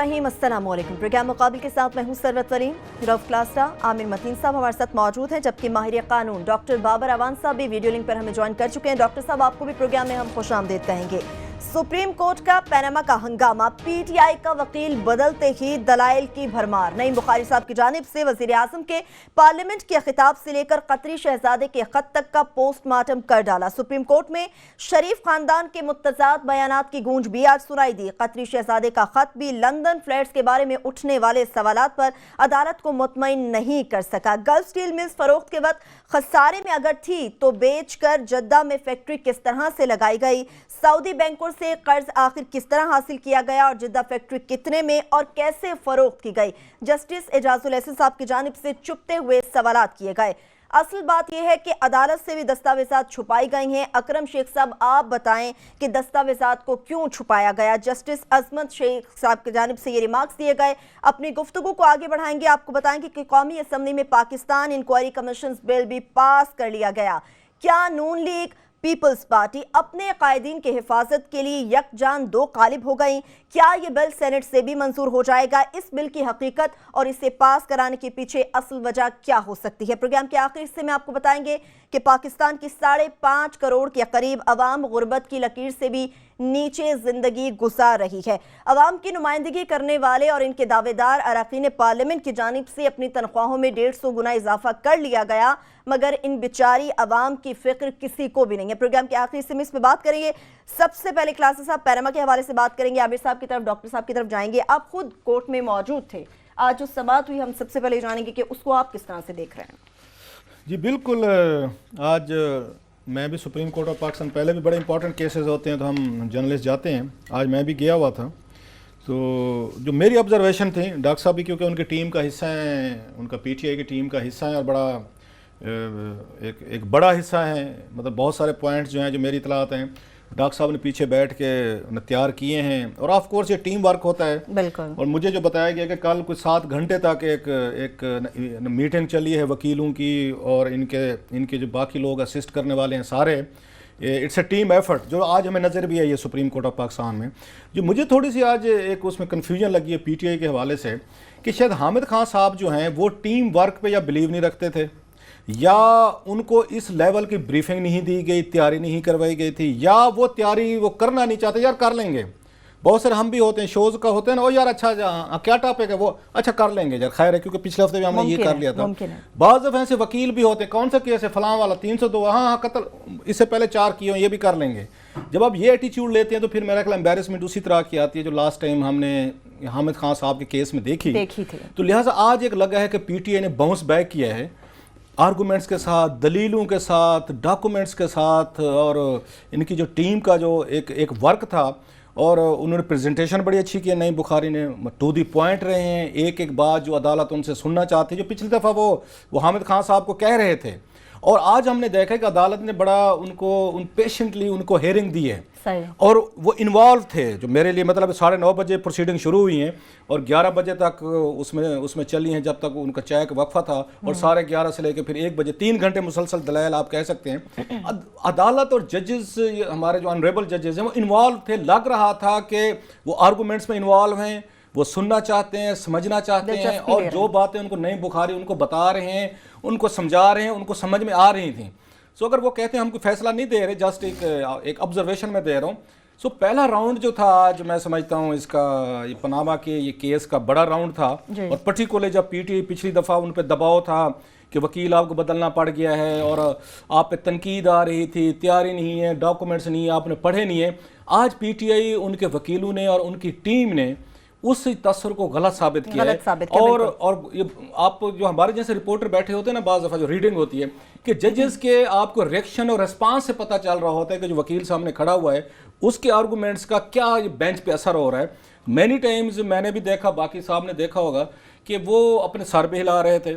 बिस्मिल्लाहिर्रहमानिर्रहीम। अस्सलाम वालेकुम। प्रोग्राम मुकाबिल के साथ मैं हूं सरवत वरीन। रऊफ क्लास्टा, आमिर मतीन साहब हमारे साथ मौजूद हैं, जबकि माहिर कानून डॉक्टर बाबर अवान साहब भी वीडियो लिंक पर हमें ज्वाइन कर चुके हैं। डॉक्टर साहब, आपको भी प्रोग्राम में हम खुशामदीद कहेंगे। सुप्रीम कोर्ट का पैनामा का हंगामा, पीटीआई का वकील बदलते ही दलाइल की भरमार। नईम बुखारी साहब की जानिब से वजीर आजम के पार्लियामेंट के खिताब से लेकर कतरी शहजादे के खत तक का पोस्टमार्टम कर डाला। सुप्रीम कोर्ट में शरीफ खानदान के मुतजाद बयानात की गूंज भी आज सुनाई दी। कतरी शहजादे का खत भी लंदन फ्लैट्स के बारे में उठने वाले सवालात पर अदालत को मुतमईन नहीं कर सका। गल्फ स्टील मिल्स फरोख्त के वक्त खसारे में अगर थी तो बेचकर जद्दा में फैक्ट्री किस तरह से लगाई गई, सऊदी बैंकों से कर्ज आखिर किस तरह हासिल किया गया और जिद्दा फैक्ट्री कितने में और कैसे फरोख्त की गई, जस्टिस एजाजुल एहसन साहब की जानिब से चुपते हुए सवालात किए गए। असल बात यह है कि अदालत से भी दस्तावेजात छुपाई गई हैं। अकरम शेख साहब, आप बताएं कि दस्तावेजात को क्यों छुपाया गया। जस्टिस अजमत शेख साहब की जानिब से ये रिमार्क्स दिए गए। अपनी गुफ्तगू को आगे बढ़ाएंगे। आपको बताएंगे कि कौमी असम्बली में पाकिस्तान इंक्वायरी कमीशन बिल भी पास कर लिया गया। क्या नून लीग पीपल्स पार्टी अपने कायदीन के हिफाजत के लिए यकजान दो कालिब हो गई? क्या ये बिल सेनेट से भी मंजूर हो जाएगा? इस बिल की हकीकत और इसे पास कराने के पीछे असल वजह क्या हो सकती है? प्रोग्राम के आखिर हिस्से में आपको बताएंगे कि पाकिस्तान की 5.5 करोड़ के करीब अवाम गुर्बत की लकीर से भी नीचे जिंदगी गुजार रही है। अवाम की नुमाइंदगी करने वाले और इनके दावेदार अरकान पार्लियामेंट की जानिब से अपनी तनख्वाहों में 150 गुना इजाफा कर लिया गया, मगर इन बेचारी अवाम की फिक्र किसी को भी नहीं है। प्रोग्राम के आखिरी हिस्से में इस पर बात करेंगे। सबसे पहले क्लासेस साहब पैनामा के हवाले से बात करेंगे। आमिर साहब की तरफ, डॉक्टर साहब की तरफ जाएंगे। आप खुद कोर्ट में मौजूद थे, आज जो समाअत हुई हम सबसे पहले जानेंगे कि उसको आप किस तरह से देख रहे हैं? जी बिल्कुल, आज मैं भी सुप्रीम कोर्ट ऑफ पाकिस्तान, पहले भी बड़े इंपॉर्टेंट केसेस होते हैं तो हम जर्नलिस्ट जाते हैं, आज मैं भी गया हुआ था। तो जो मेरी ऑब्जर्वेशन थी, डॉक्टर साहब भी क्योंकि उनकी टीम का हिस्सा हैं, उनका पीटीआई की टीम का हिस्सा है और बड़ा एक बड़ा हिस्सा है, मतलब बहुत सारे पॉइंट्स जो हैं जो मेरी इतलात हैं डॉक्टर साहब ने पीछे बैठ के तैयार किए हैं। और ऑफ कोर्स ये टीम वर्क होता है बिल्कुल। और मुझे जो बताया गया कि कल कुछ 7 घंटे तक एक मीटिंग चली है वकीलों की और इनके जो बाकी लोग असिस्ट करने वाले हैं सारे, इट्स अ टीम एफर्ट जो आज हमें नज़र भी आई है सुप्रीम कोर्ट ऑफ पाकिस्तान में। जो मुझे थोड़ी सी आज एक उसमें कन्फ्यूजन लगी है पीटीआई के हवाले से कि शायद हामिद खान साहब जो हैं वो टीम वर्क पे या बिलीव नहीं रखते थे, या उनको इस लेवल की ब्रीफिंग नहीं दी गई, तैयारी नहीं करवाई गई थी, या वो तैयारी वो करना नहीं चाहते। यार कर लेंगे, बहुत सारे हम भी होते हैं शोज़ का होते हैं ना, वो यार अच्छा क्या टॉपिक है, वो अच्छा कर लेंगे यार, खैर है क्योंकि पिछले हफ्ते भी हमने ये कर लिया था। बाज़ दफ़े ऐसे वकील भी होते हैं, कौन सा केस है फलां वाला 302, हाँ कत्ल, इससे पहले 4 किए, ये भी कर लेंगे। जब आप ये एटीट्यूड लेते हैं तो फिर मेरा ख्याल एम्बेरसमेंट उसी तरह की आती है जो लास्ट टाइम हमने हामिद खान साहब के केस में देखी थी। तो लिहाजा आज एक लगा है कि पीटीआई ने बाउंस बैक किया है आर्गूमेंट्स के साथ, दलीलों के साथ, डॉक्यूमेंट्स के साथ, और इनकी जो टीम का जो एक वर्क था और उन्होंने प्रेजेंटेशन बड़ी अच्छी की है। नईम बुखारी ने टू दी पॉइंट रहे हैं, एक बात जो अदालत उनसे सुनना चाहती है, जो पिछली दफ़ा वो हामिद खान साहब को कह रहे थे। और आज हमने देखा कि अदालत ने बड़ा उनको पेशेंटली उनको हेयरिंग दी है और वो इन्वॉल्व थे, जो मेरे लिए मतलब 9:30 बजे प्रोसीडिंग शुरू हुई हैं और 11 बजे तक उसमें चली हैं, जब तक उनका चाय का वक्फा था, और 11:30 से लेकर फिर 1 बजे 3 घंटे मुसलसल दलाइल आप कह सकते हैं। अदालत और जजेस, हमारे जो ऑनरेबल जजेस हैं वो इन्वॉल्व थे। लग रहा था कि वो आर्गूमेंट्स में इन्वॉल्व हैं, वो सुनना चाहते हैं, समझना चाहते हैं, और जो बातें उनको नईम बुखारी उनको बता रहे हैं, उनको समझा रहे हैं, उनको समझ में आ रही थी। सो अगर वो कहते हैं हम कोई फैसला नहीं दे रहे, जस्ट एक ऑब्जर्वेशन में दे रहा हूँ। सो पहला राउंड जो था आज मैं समझता हूँ इसका, ये पनामा के ये केस का बड़ा राउंड था, और पर्टिकुलर जब पीटीआई पिछली दफ़ा उन पर दबाव था कि वकील आपको बदलना पड़ गया है और आप पे तनकीद आ रही थी, तैयारी नहीं है, डॉक्यूमेंट्स नहीं है, आपने पढ़े नहीं है। आज पीटीआई उनके वकीलों ने और उनकी टीम ने उस तस्वर को गलत साबित किया है। और ये आप जो हमारे जैसे रिपोर्टर बैठे होते हैं ना, बाज़ दफ़ा जो रीडिंग होती है कि जजेस के आपको रिएक्शन और रिस्पांस से पता चल रहा होता है कि जो वकील सामने खड़ा हुआ है उसके आर्गूमेंट्स का क्या बेंच पे असर हो रहा है। मैनी टाइम्स मैंने भी देखा, बाकी साहब ने देखा होगा कि वो अपने सर पे हिला रहे थे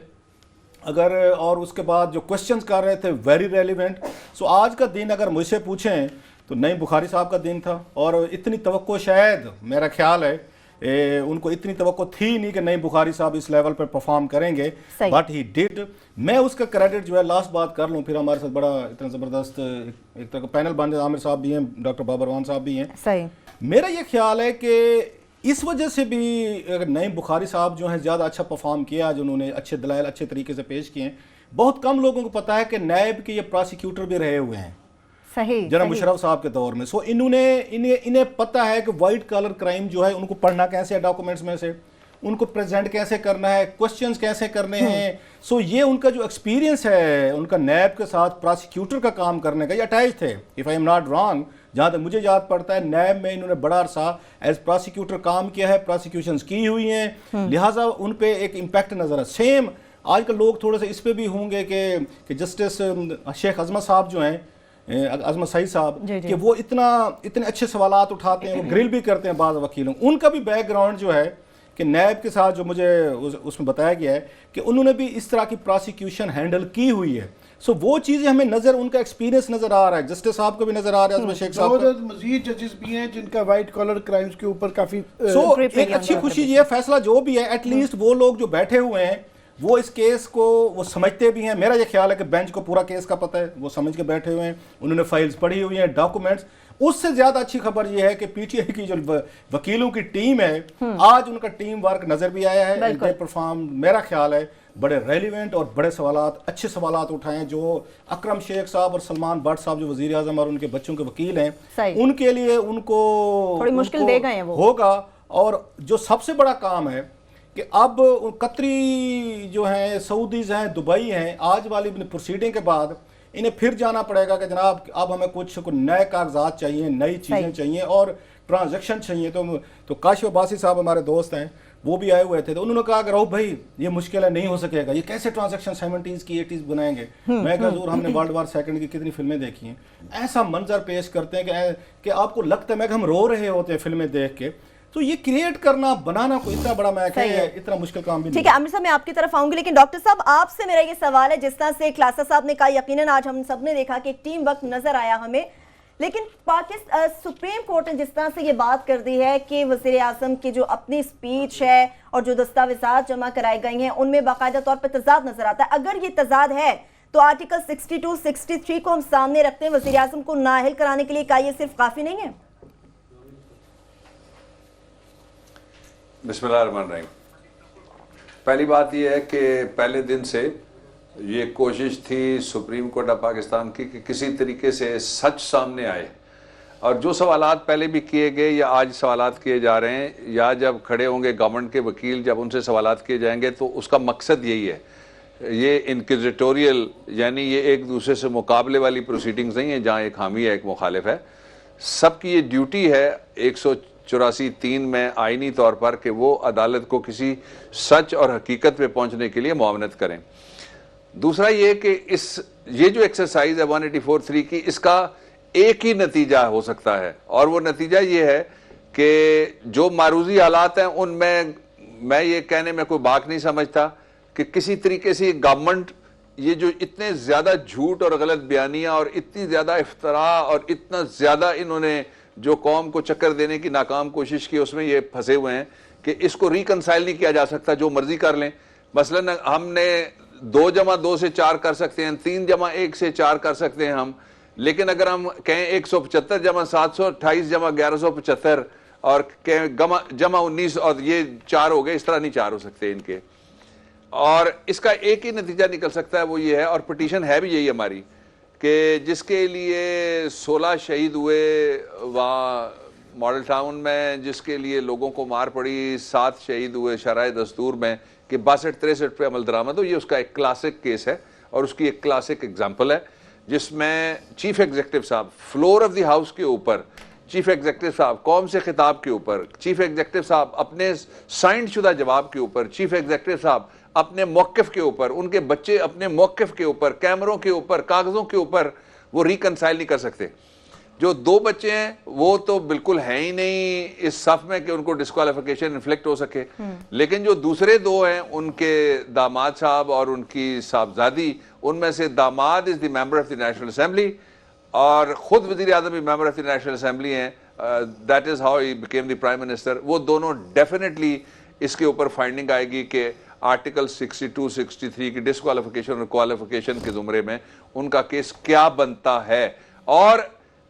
अगर, और उसके बाद जो क्वेश्चंस कर रहे थे वेरी रेलिवेंट। सो आज का दिन अगर मुझसे पूछें तो नईम बुखारी साहब का दिन था, और इतनी तवक्को शायद मेरा ख्याल है उनको इतनी तवक्को थी नहीं कि नईम बुखारी साहब इस लेवल पर परफॉर्म करेंगे, बट ही डिड। मैं उसका क्रेडिट जो है, लास्ट बात कर लूँ, फिर हमारे साथ बड़ा इतना ज़बरदस्त एक तरह का पैनल बन जाए, आमिर साहब भी हैं, डॉक्टर बाबर अवान साहब भी हैं। सही। मेरा ये ख्याल है कि इस वजह से भी अगर नईम बुखारी साहब जो हैं ज़्यादा अच्छा परफॉर्म किया, जो उन्होंने अच्छे दलाइल अच्छे तरीके से पेश किए हैं। बहुत कम लोगों को पता है कि नायब के ये प्रोसिक्यूटर भी रहे हुए हैं सही जनाब मुशर्रफ साहब के दौर में। सो इन्हें पता है कि वाइट कॉलर क्राइम जो है उनको पढ़ना कैसे है, डॉक्यूमेंट्स में से उनको प्रेजेंट कैसे करना है, क्वेश्चंस कैसे करने हैं। सो ये उनका जो एक्सपीरियंस है उनका नैब के साथ प्रोसिक्यूटर का काम करने का, ये अटैच थे if I am not wrong. जहाँ तक मुझे याद पड़ता है नैब में इन्होंने बड़ा अरसा एज प्रोसिक्यूटर काम किया है, प्रोसिक्यूशंस की हुई हैं, लिहाजा उन पे एक इम्पैक्ट नजर है। सेम आजकल लोग थोड़े से इस पे भी होंगे कि जस्टिस शेख अजमत साहब जो हैं, अजमत सईद साहब, कि वो इतने अच्छे सवालात उठाते हैं, वो ग्रिल भी करते हैं बाज़ वकीलों। उनका भी बैकग्राउंड जो है कि नैब के साथ जो मुझे उसमें बताया गया है कि उन्होंने भी इस तरह की प्रोसिक्यूशन हैंडल की हुई है। सो वो चीज़ें हमें नज़र, उनका एक्सपीरियंस नज़र आ रहा है, जस्टिस साहब को भी नज़र आ रहा है, अजमत शेख साहब को। मजीद जजेस भी हैं जिनका वाइट कॉलर क्राइम्स के ऊपर काफ़ी एक अच्छी खुशी ये फैसला जो भी है, एटलीस्ट वो लोग जो बैठे हुए हैं वो इस केस को वो समझते भी हैं। मेरा ये ख्याल है कि बेंच को पूरा केस का पता है, वो समझ के बैठे हुए हैं, उन्होंने फाइल्स पढ़ी हुई हैं, डॉक्यूमेंट्स। उससे ज्यादा अच्छी खबर ये है कि पीटीआई की जो वकीलों की टीम है, आज उनका टीम वर्क नजर भी आया है। दे परफॉर्म, मेरा ख्याल है बड़े रेलिवेंट और बड़े सवालात, अच्छे सवालात उठाए जो अकरम शेख साहब और सलमान भट्ट साहब जो वजीर आजम और उनके बच्चों के वकील हैं, उनके लिए उनको थोड़ी मुश्किल देगा है वो होगा। और जो सबसे बड़ा काम है कि अब कतरी जो हैं, सऊदीज हैं, दुबई हैं, आज वाली प्रोसीडिंग के बाद इन्हें फिर जाना पड़ेगा कि जनाब अब हमें कुछ नए कागजात चाहिए, नई चीज़ें चाहिए और ट्रांजैक्शन चाहिए। तो काशिफ अब्बासी साहब हमारे दोस्त हैं, वो भी आए हुए थे, तो उन्होंने कहा कि राहुल भाई ये मुश्किल है, नहीं हो सकेगा, ये कैसे ट्रांजैक्शन 70s की 80s बनाएंगे। मैं कहा जरूर, हमने वर्ल्ड वार सेकंड की कितनी फिल्में देखी हैं, ऐसा मंजर पेश करते हैं कि आपको लगता है मैं कि हम रो रहे होते हैं फिल्में देख के। तो ये क्रिएट करना, बनाना कोई इतना बड़ा, मैं इतना मुश्किल काम भी नहीं। ठीक है आमिर साहब, मैं आपकी तरफ आऊंगी, लेकिन डॉक्टर साहब आपसे मेरा ये सवाल है, जिस तरह से क्लासा साहब ने कहा, यकीनन आज हम सब ने देखा कि एक टीम वर्क नजर आया हमें, लेकिन पाकिस्तान सुप्रीम कोर्ट ने जिस तरह से ये बात कर दी है कि वज़ीर आज़म की जो अपनी स्पीच है और जो दस्तावेजात जमा कराई गई हैं उनमें बाकायदा तौर पर तजाद नजर आता है। अगर ये तजाद है तो आर्टिकल 62, 63 को हम सामने रखते हैं वज़ीर आज़म को नाअहल कराने के लिए, क्या ये सिर्फ काफी नहीं है? बिस्मिल्लाहिर्रहमानिर्रहीम। पहली बात यह है कि पहले दिन से ये कोशिश थी सुप्रीम कोर्ट ऑफ पाकिस्तान की कि किसी तरीके से सच सामने आए, और जो सवालात पहले भी किए गए या आज सवालात किए जा रहे हैं, या जब खड़े होंगे गवर्नमेंट के वकील, जब उनसे सवालात किए जाएंगे, तो उसका मकसद यही है। ये इनक्विजिटोरियल, यानी ये एक दूसरे से मुकाबले वाली प्रोसीडिंग्स नहीं है जहाँ एक हामी है एक मुखालिफ है। सबकी ये ड्यूटी है 184(3) में आईनी तौर पर कि वो अदालत को किसी सच और हकीकत पे पहुंचने के लिए मुआवनत करें। दूसरा ये कि ये जो एक्सरसाइज है 184(3) की, इसका एक ही नतीजा हो सकता है, और वो नतीजा ये है कि जो मारूजी हालात हैं उनमें मैं ये कहने में कोई बात नहीं समझता कि किसी तरीके से गवर्नमेंट ये जो इतने ज़्यादा झूठ और गलत बयानियाँ और इतनी ज़्यादा इफ्तरा और इतना ज़्यादा इन्होंने जो कौम को चक्कर देने की नाकाम कोशिश की, उसमें ये फंसे हुए हैं कि इसको रिकनसाइल नहीं किया जा सकता, जो मर्जी कर लें। मसलन हमने 2 जमा 2 से 4 कर सकते हैं, 3 जमा 1 से 4 कर सकते हैं हम, लेकिन अगर हम कहें 175 जमा 728 जमा 1175 और कहें जमा 19 और ये 4 हो गए, इस तरह नहीं 4 हो सकते इनके। और इसका एक ही नतीजा निकल सकता है, वो ये है, और पिटीशन है भी यही हमारी, कि जिसके लिए 16 शहीद हुए वहाँ मॉडल टाउन में, जिसके लिए लोगों को मार पड़ी, 7 शहीद हुए शराय दस्तूर में, कि 62-63 पे अमल दरामद हो। ये उसका एक क्लासिक केस है और उसकी एक क्लासिक एग्जाम्पल है, जिसमें चीफ एग्जीक्यूटिव साहब फ्लोर ऑफ द हाउस के ऊपर, चीफ एग्जीक्यूटिव साहब कौम से खिताब के ऊपर, चीफ एग्जीक्यूटिव साहब अपने साइन शुदा जवाब के ऊपर, चीफ एग्जीक्यूटिव साहब अपने मौक़िफ़ के ऊपर, उनके बच्चे अपने मौक़िफ़ के ऊपर, कैमरों के ऊपर, कागज़ों के ऊपर वो रिकनसाइल नहीं कर सकते। जो 2 बच्चे हैं वो तो बिल्कुल है ही नहीं इस सफ में कि उनको डिस्क्वालिफिकेशन इन्फ्लिक्ट हो सके, लेकिन जो दूसरे 2 हैं, उनके दामाद साहब और उनकी साहबजादी, उनमें से दामाद is the member of the national assembly और ख़ुद वज़ीर आज़म भी member of the national assembly हैं, that is how he became the prime minister. वो दोनों डेफिनेटली इसके ऊपर फाइंडिंग आएगी कि आर्टिकल 62, 63 की डिस्क्वालिफिकेशन और क्वालिफिकेशन के ज़ुमरे में उनका केस क्या बनता है। और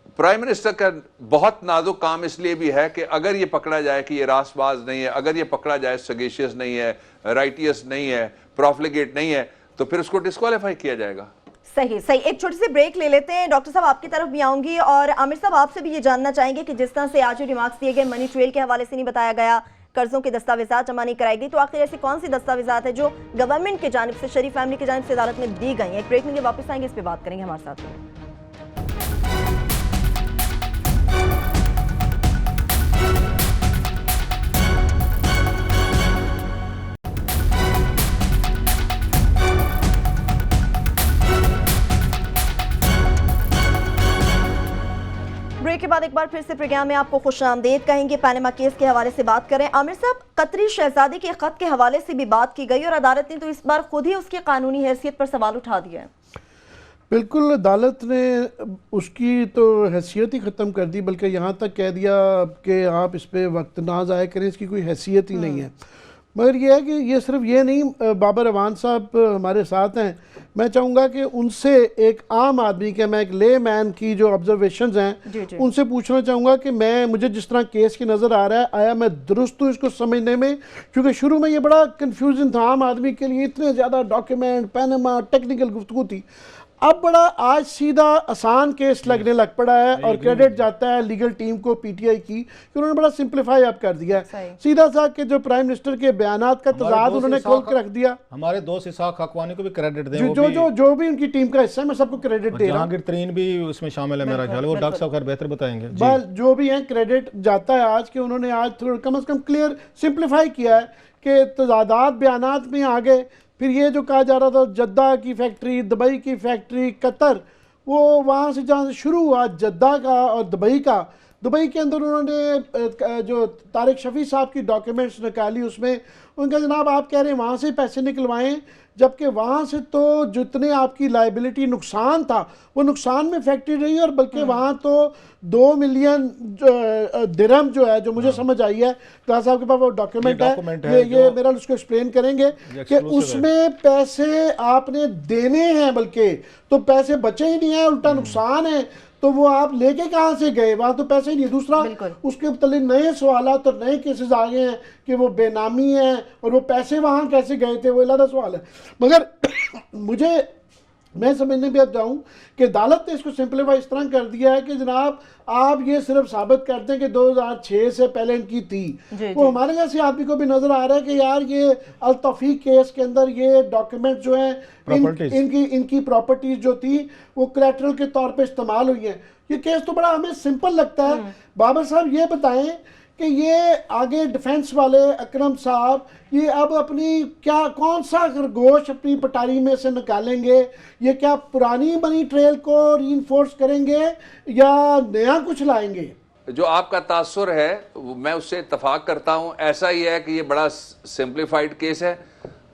प्राइम मिनिस्टर का बहुत नाजुक काम इसलिए भी है कि अगर ये पकड़ा जाए कि ये रासबाज नहीं है, अगर ये पकड़ा जाए सगेशियस नहीं है, राइटियस नहीं है, प्रॉफ्लिगेट नहीं है, तो फिर उसको डिस्क्वालीफाई किया जाएगा। सही सही, एक छोटी सी ब्रेक ले लेते हैं। डॉक्टर साहब आपकी तरफ भी आऊंगी और आमिर साहब आपसे भी ये जानना चाहेंगे कि जिस तरह से आज जो रिमार्क्स दिए गए मनी ट्रेल के हवाले से नहीं बताया गया, कर्जों के दस्तावेजात जमा नहीं कराई गई, तो आखिर ऐसी कौन सी दस्तावेजात है जो गवर्नमेंट की जानिब से, शरीफ फैमिली की जानिब से अदालत में दी गई है? एक ब्रेक में वापस आएंगे, इस पर बात करेंगे हमारे साथ। ब्रेक के बाद एक बार फिर से प्रोग्राम में आपको खुशामदीद कहेंगे। पैनामा केस के हवाले से बात करें। आमिर साहब, कतरी शहजादी के खत के हवाले से भी बात की गई और अदालत ने तो इस बार खुद ही उसकी कानूनी हैसियत पर सवाल उठा दिया है। बिल्कुल, अदालत ने उसकी तो हैसियत ही ख़त्म कर दी, बल्कि यहाँ तक कह दिया कि आप इस पर वक्त ना ज़ाया करें, इसकी कोई हैसियत ही नहीं है। मगर यह है कि ये सिर्फ ये नहीं, बाबर अवान साहब हमारे साथ हैं, मैं चाहूँगा कि उनसे एक आम आदमी के, मैं एक ले मैन की जो ऑब्जर्वेशंस हैं उनसे पूछना चाहूँगा कि मुझे जिस तरह केस की नज़र आ रहा है, आया मैं दुरुस्त हूँ इसको समझने में? क्योंकि शुरू में ये बड़ा कन्फ्यूजन था आम आदमी के लिए, इतने ज़्यादा डॉक्यूमेंट, पैनामा, टेक्निकल गुफ्तगू थी। अब बड़ा आज सीधा आसान केस लगने लग पड़ा है और क्रेडिट जाता है लीगल टीम को, पीटीआई की, कि उन्होंने बड़ा सिंप्लीफाई अब कर दिया है। सीधा सा कि जो प्राइम मिनिस्टर के बयानात का तजाद उन्होंने खोल के रख दिया। हमारे दोस्त इसाक हकवानी को भी क्रेडिट दें, जो भी उनकी टीम का हिस्सा है, मैं सबको क्रेडिट दे रहा हूं। जहांगीर तरीन भी उसमें शामिल है मेरा ख्याल, वो डॉक्टर साहब खैर बेहतर बताएंगे। बस जो भी है क्रेडिट जाता है आज के, उन्होंने आज थोड़ा कम से कम क्लियर सिंप्लीफाई किया है कि तजादात बयानात में आ गए। फिर ये जो कहा जा रहा था जद्दा की फैक्ट्री, दुबई की फैक्ट्री, कतर, वो वहाँ से जहाँ से शुरू हुआ जद्दा का और दुबई का, दुबई के अंदर उन्होंने जो तारिक शफी साहब की डॉक्यूमेंट्स निकाली, उसमें उनका जनाब आप कह रहे हैं वहाँ से पैसे निकलवाएं, जबकि वहाँ से तो जितने आपकी लाइबिलिटी नुकसान था वो नुकसान में फैक्ट्री रही, और बल्कि वहाँ तो 2 मिलियन दिरहम जो है, जो मुझे समझ आई है, क्लास साहब के पास वो डॉक्यूमेंट है, ये मेरा उसको एक्सप्लेन करेंगे कि उसमें पैसे आपने देने हैं, बल्कि तो पैसे बचे ही नहीं है, उल्टा नुकसान है, तो वो आप लेके कहाँ से गए? वहाँ तो पैसे ही नहीं। दूसरा, उसके मतलब नए सवालात और नए केसेस आ गए हैं कि वो बेनामी है और वो पैसे वहाँ कैसे गए थे, वो अलग सवाल है। मगर मैं समझने भी अब जाऊँ कि अदालत ने इसको सिंपलीफाई इस तरह कर दिया है कि जनाब आप ये सिर्फ साबित करते हैं कि 2006 से पहले इनकी थी। वो हमारे जैसे आदमी को भी नजर आ रहा है कि यार ये अल तौफीक केस के अंदर ये डॉक्यूमेंट जो है इनकी प्रॉपर्टीज जो थी वो कोलैटरल के तौर पे इस्तेमाल हुई है। ये केस तो बड़ा हमें सिंपल लगता है। बाबर साहब ये बताएं कि ये आगे डिफेंस वाले अकरम साहब ये अब अपनी क्या कौन सा खरगोश अपनी पटारी में से निकालेंगे? ये क्या पुरानी मनी ट्रेल को रीइंफोर्स करेंगे या नया कुछ लाएंगे? जो आपका तासुर है मैं उससे इत्तफाक करता हूँ। ऐसा ही है कि ये बड़ा सिंप्लीफाइड केस है।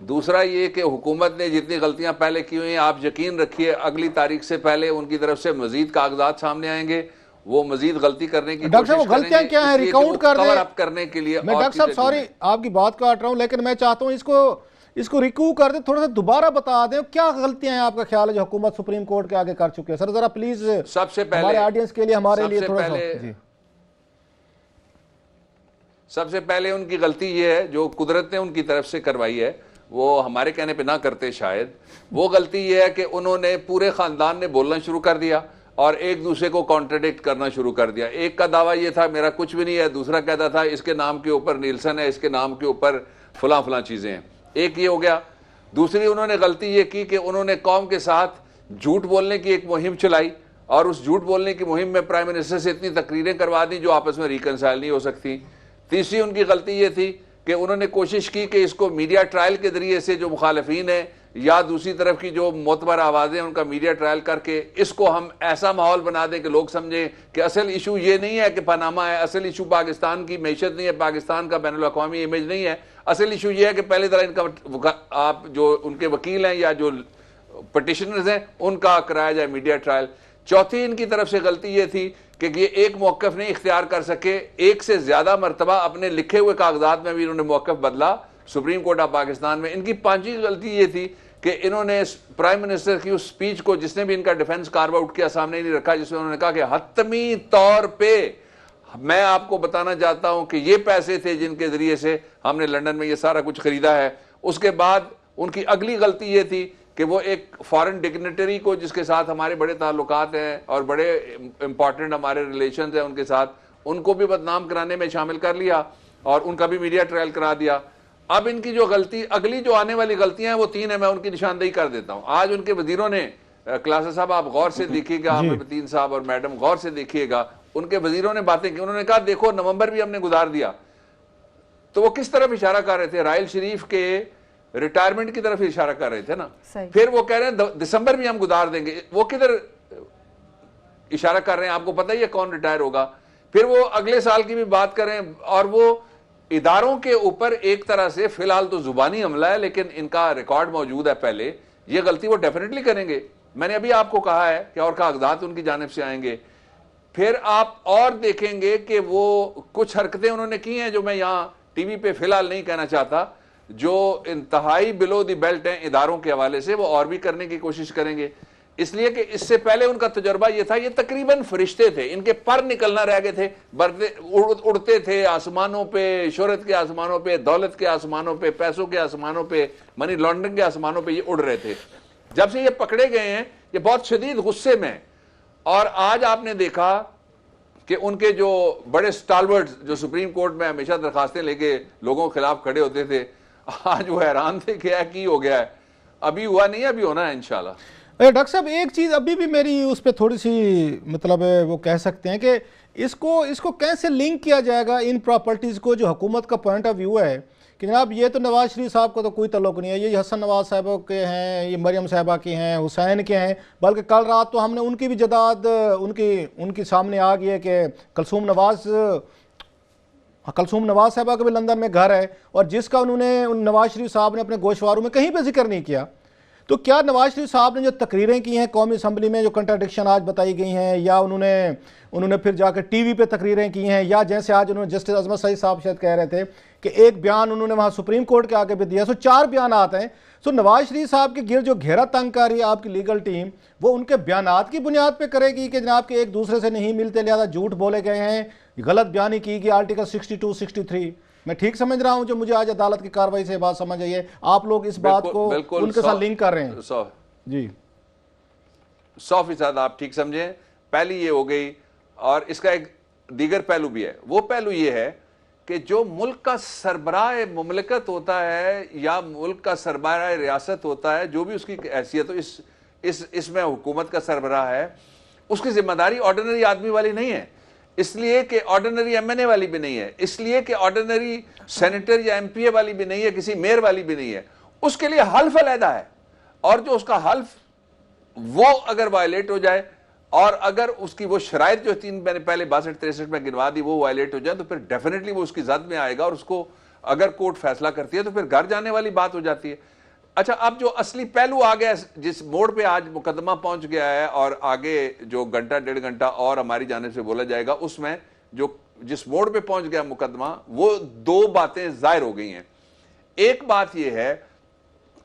दूसरा ये कि हुकूमत ने जितनी गलतियां पहले की हुई हैं, आप यकीन रखिए अगली तारीख से पहले उनकी तरफ से मजीद कागजात सामने आएंगे, वो मजीद गलती करने की डॉक्टर साहब गलतियां क्या है रिकाउंट करने के लिए। मैं डॉक्टर साहब सॉरी आपकी बात काट रहा हूं, लेकिन मैं चाहता हूं इसको रिकू कर दे, थोड़ा सा दोबारा बता दें क्या गलतियां हैं आपका ख्याल है जो हुकूमत सुप्रीम कोर्ट के आगे कर चुकी है। सर जरा प्लीज सबसे पहले हमारे ऑडियंस के लिए, हमारे लिए थोड़ा सा। सबसे पहले उनकी गलती ये है जो कुदरत ने उनकी तरफ से करवाई है, वो हमारे कहने पे ना करते शायद। वो गलती ये है कि उन्होंने पूरे खानदान ने बोलना शुरू कर दिया और एक दूसरे को कॉन्ट्रडिक्ट करना शुरू कर दिया। एक का दावा ये था मेरा कुछ भी नहीं है, दूसरा कहता था इसके नाम के ऊपर नीलसन है, इसके नाम के ऊपर फलां फलां चीज़ें हैं। एक ये हो गया। दूसरी उन्होंने गलती ये की कि उन्होंने कौम के साथ झूठ बोलने की एक मुहिम चलाई और उस झूठ बोलने की मुहिम में प्राइम मिनिस्टर से इतनी तकरीरें करवा दी जो आपस में रिकनसाइल नहीं हो सकती। तीसरी उनकी गलती ये थी कि उन्होंने कोशिश की कि इसको मीडिया ट्रायल के जरिए से जो मुखालिफिन है या दूसरी तरफ की जो मोतबर आवाज़ें उनका मीडिया ट्रायल करके इसको हम ऐसा माहौल बना दें कि लोग समझें कि असल इशू ये नहीं है कि पनामा है, असल इशू पाकिस्तान की मैशत नहीं है, पाकिस्तान का बैनुल अक़वामी इमेज नहीं है, असल इशू ये है कि पहले तरह इनका आप जो उनके वकील हैं या जो पटिशनर्स हैं उनका कराया जाए मीडिया ट्रायल। चौथी इनकी तरफ से गलती ये थी कि ये एक मौक़िफ़ नहीं इख्तियार कर सके, एक से ज़्यादा मरतबा अपने लिखे हुए कागजात में भी इन्होंने मौक़िफ़ बदला सुप्रीम कोर्ट ऑफ पाकिस्तान में। इनकी पांचवी गलती ये थी कि इन्होंने प्राइम मिनिस्टर की उस स्पीच को, जिसने भी इनका डिफेंस कार्व आउट किया, सामने नहीं रखा, जिसमें उन्होंने कहा कि हतमी तौर पे मैं आपको बताना चाहता हूं कि ये पैसे थे जिनके जरिए से हमने लंदन में ये सारा कुछ खरीदा है। उसके बाद उनकी अगली गलती ये थी कि वो एक फॉरेन डिग्नेटरी को, जिसके साथ हमारे बड़े ताल्लुकात हैं और बड़े इंपॉर्टेंट हमारे रिलेशंस हैं उनके साथ, उनको भी बदनाम कराने में शामिल कर लिया और उनका भी मीडिया ट्रायल करा दिया। अब इनकी जो गलती, अगली जो आने वाली गलतियां हैं वो 3 है, मैं उनकी निशानदेही कर देता हूं। आज उनके वजीरों ने, क्लासा साहब आप गौर से देखिएगा, मतीन साहब और मैडम गौर से देखिएगा, उनके वजीरों ने बातें की। उन्होंने कहा देखो नवंबर भी हमने गुजार दिया, तो वो किस तरफ इशारा कर रहे थे? राइल शरीफ के रिटायरमेंट की तरफ इशारा कर रहे थे ना। फिर वो कह रहे हैं दिसंबर भी हम गुजार देंगे, वो किधर इशारा कर रहे हैं? आपको पता ही है कौन रिटायर होगा। फिर वो अगले साल की भी बात करें, और वो इदारों के ऊपर एक तरह से फिलहाल तो जुबानी हमला है, लेकिन इनका रिकॉर्ड मौजूद है पहले, ये गलती वो डेफिनेटली करेंगे। मैंने अभी आपको कहा है कि और कागजात उनकी जानिब से आएंगे। फिर आप और देखेंगे कि वो कुछ हरकतें उन्होंने की हैं जो मैं यहां टीवी पे फिलहाल नहीं कहना चाहता, जो इंतहाई बिलो द बेल्ट हैं इदारों के हवाले से, वो और भी करने की कोशिश करेंगे। इसलिए कि इससे पहले उनका तजुर्बा ये था, ये तकरीबन फरिश्ते थे, इनके पर निकलना रह गए थे, उड़ते थे आसमानों पे, शोहरत के आसमानों पे, दौलत के आसमानों पे, पैसों के आसमानों पे, मनी लॉन्ड्रिंग के आसमानों पे ये उड़ रहे थे। जब से ये पकड़े गए हैं ये बहुत शदीद गुस्से में। और आज आपने देखा कि उनके जो बड़े स्टालवर्ड्स जो सुप्रीम कोर्ट में हमेशा दरखास्तें लेके लोगों के खिलाफ खड़े होते थे, आज वो हैरान थे क्या की हो गया है। अभी हुआ नहीं है, अभी होना है इंशाल्लाह। डॉक्टर साहब एक चीज़ अभी भी मेरी उस पर थोड़ी सी मतलब वो कह सकते हैं कि इसको कैसे लिंक किया जाएगा इन प्रॉपर्टीज़ को, जो हुकूमत का पॉइंट ऑफ व्यू है कि जनाब ये तो नवाज शरीफ साहब को तो कोई तल्लुक नहीं है, ये हसन नवाज साहब के हैं, ये मरियम साहबा के हैं, हुसैन के हैं, बल्कि कल रात तो हमने उनकी भी जदाद उनकी सामने आ गई है कि कलसूम नवाज साहबा का भी लंदन में घर है, और जिसका उन्होंने नवाज शरीफ साहब ने अपने गोशवारों में कहीं पर जिक्र नहीं किया। तो क्या नवाज शरीफ साहब ने जो तकरीरें की हैं कौमी असम्बली में, जो कंट्राडिक्शन आज बताई गई हैं, या उन्होंने फिर जाकर टीवी पे तकरीरें की हैं, या जैसे आज उन्होंने जस्टिस अजमत सईद साहब शायद कह रहे थे कि एक बयान उन्होंने वहाँ सुप्रीम कोर्ट के आगे भी दिया, सो 4 बयान आते हैं। सो नवाज शरीफ साहब के गिर जो घेरा तंग कर रही है आपकी लीगल टीम, वो उनके बयानात की बुनियाद पर करेगी कि जनाब के एक दूसरे से नहीं मिलते, लिहाजा झूठ बोले गए हैं, गलत बयानी की गई आर्टिकल 62, 63। मैं ठीक समझ रहा हूं जो मुझे आज अदालत की कार्रवाई से बात समझ आई है? आप लोग इस बात को उनके साथ लिंक कर रहे हैं? जी 100% आप ठीक समझे। पहली ये हो गई, और इसका एक दीगर पहलू भी है। वो पहलू ये है कि जो मुल्क का सरबराह मुमलिकत होता है या मुल्क का सरबराह रियासत होता है, जो भी उसकी हैसियत हो, इसमें हुकूमत का सरबराह है, उसकी जिम्मेदारी ऑर्डिनरी आदमी वाली नहीं है, इसलिए कि ऑर्डिनरी एमएनए वाली भी नहीं है, इसलिए कि ऑर्डिनरी सेनेटर या एमपीए वाली भी नहीं है, किसी मेयर वाली भी नहीं है। उसके लिए हल्फ अलहदा है, और जो उसका हल्फ वो अगर वायलेट हो जाए, और अगर उसकी वो शराइत जो 3 मैंने पहले 62-63 में गिनवा दी वो वायलेट हो जाए, तो फिर डेफिनेटली वो उसकी जद में आएगा, और उसको अगर कोर्ट फैसला करती है तो फिर घर जाने वाली बात हो जाती है। अच्छा, अब जो असली पहलू आ गया, जिस मोड़ पे आज मुकदमा पहुंच गया है, और आगे जो घंटा 1.5 घंटा और हमारी जानिब से बोला जाएगा, उसमें जो जिस मोड़ पे पहुंच गया मुकदमा, वो 2 बातें जाहिर हो गई हैं। एक बात यह है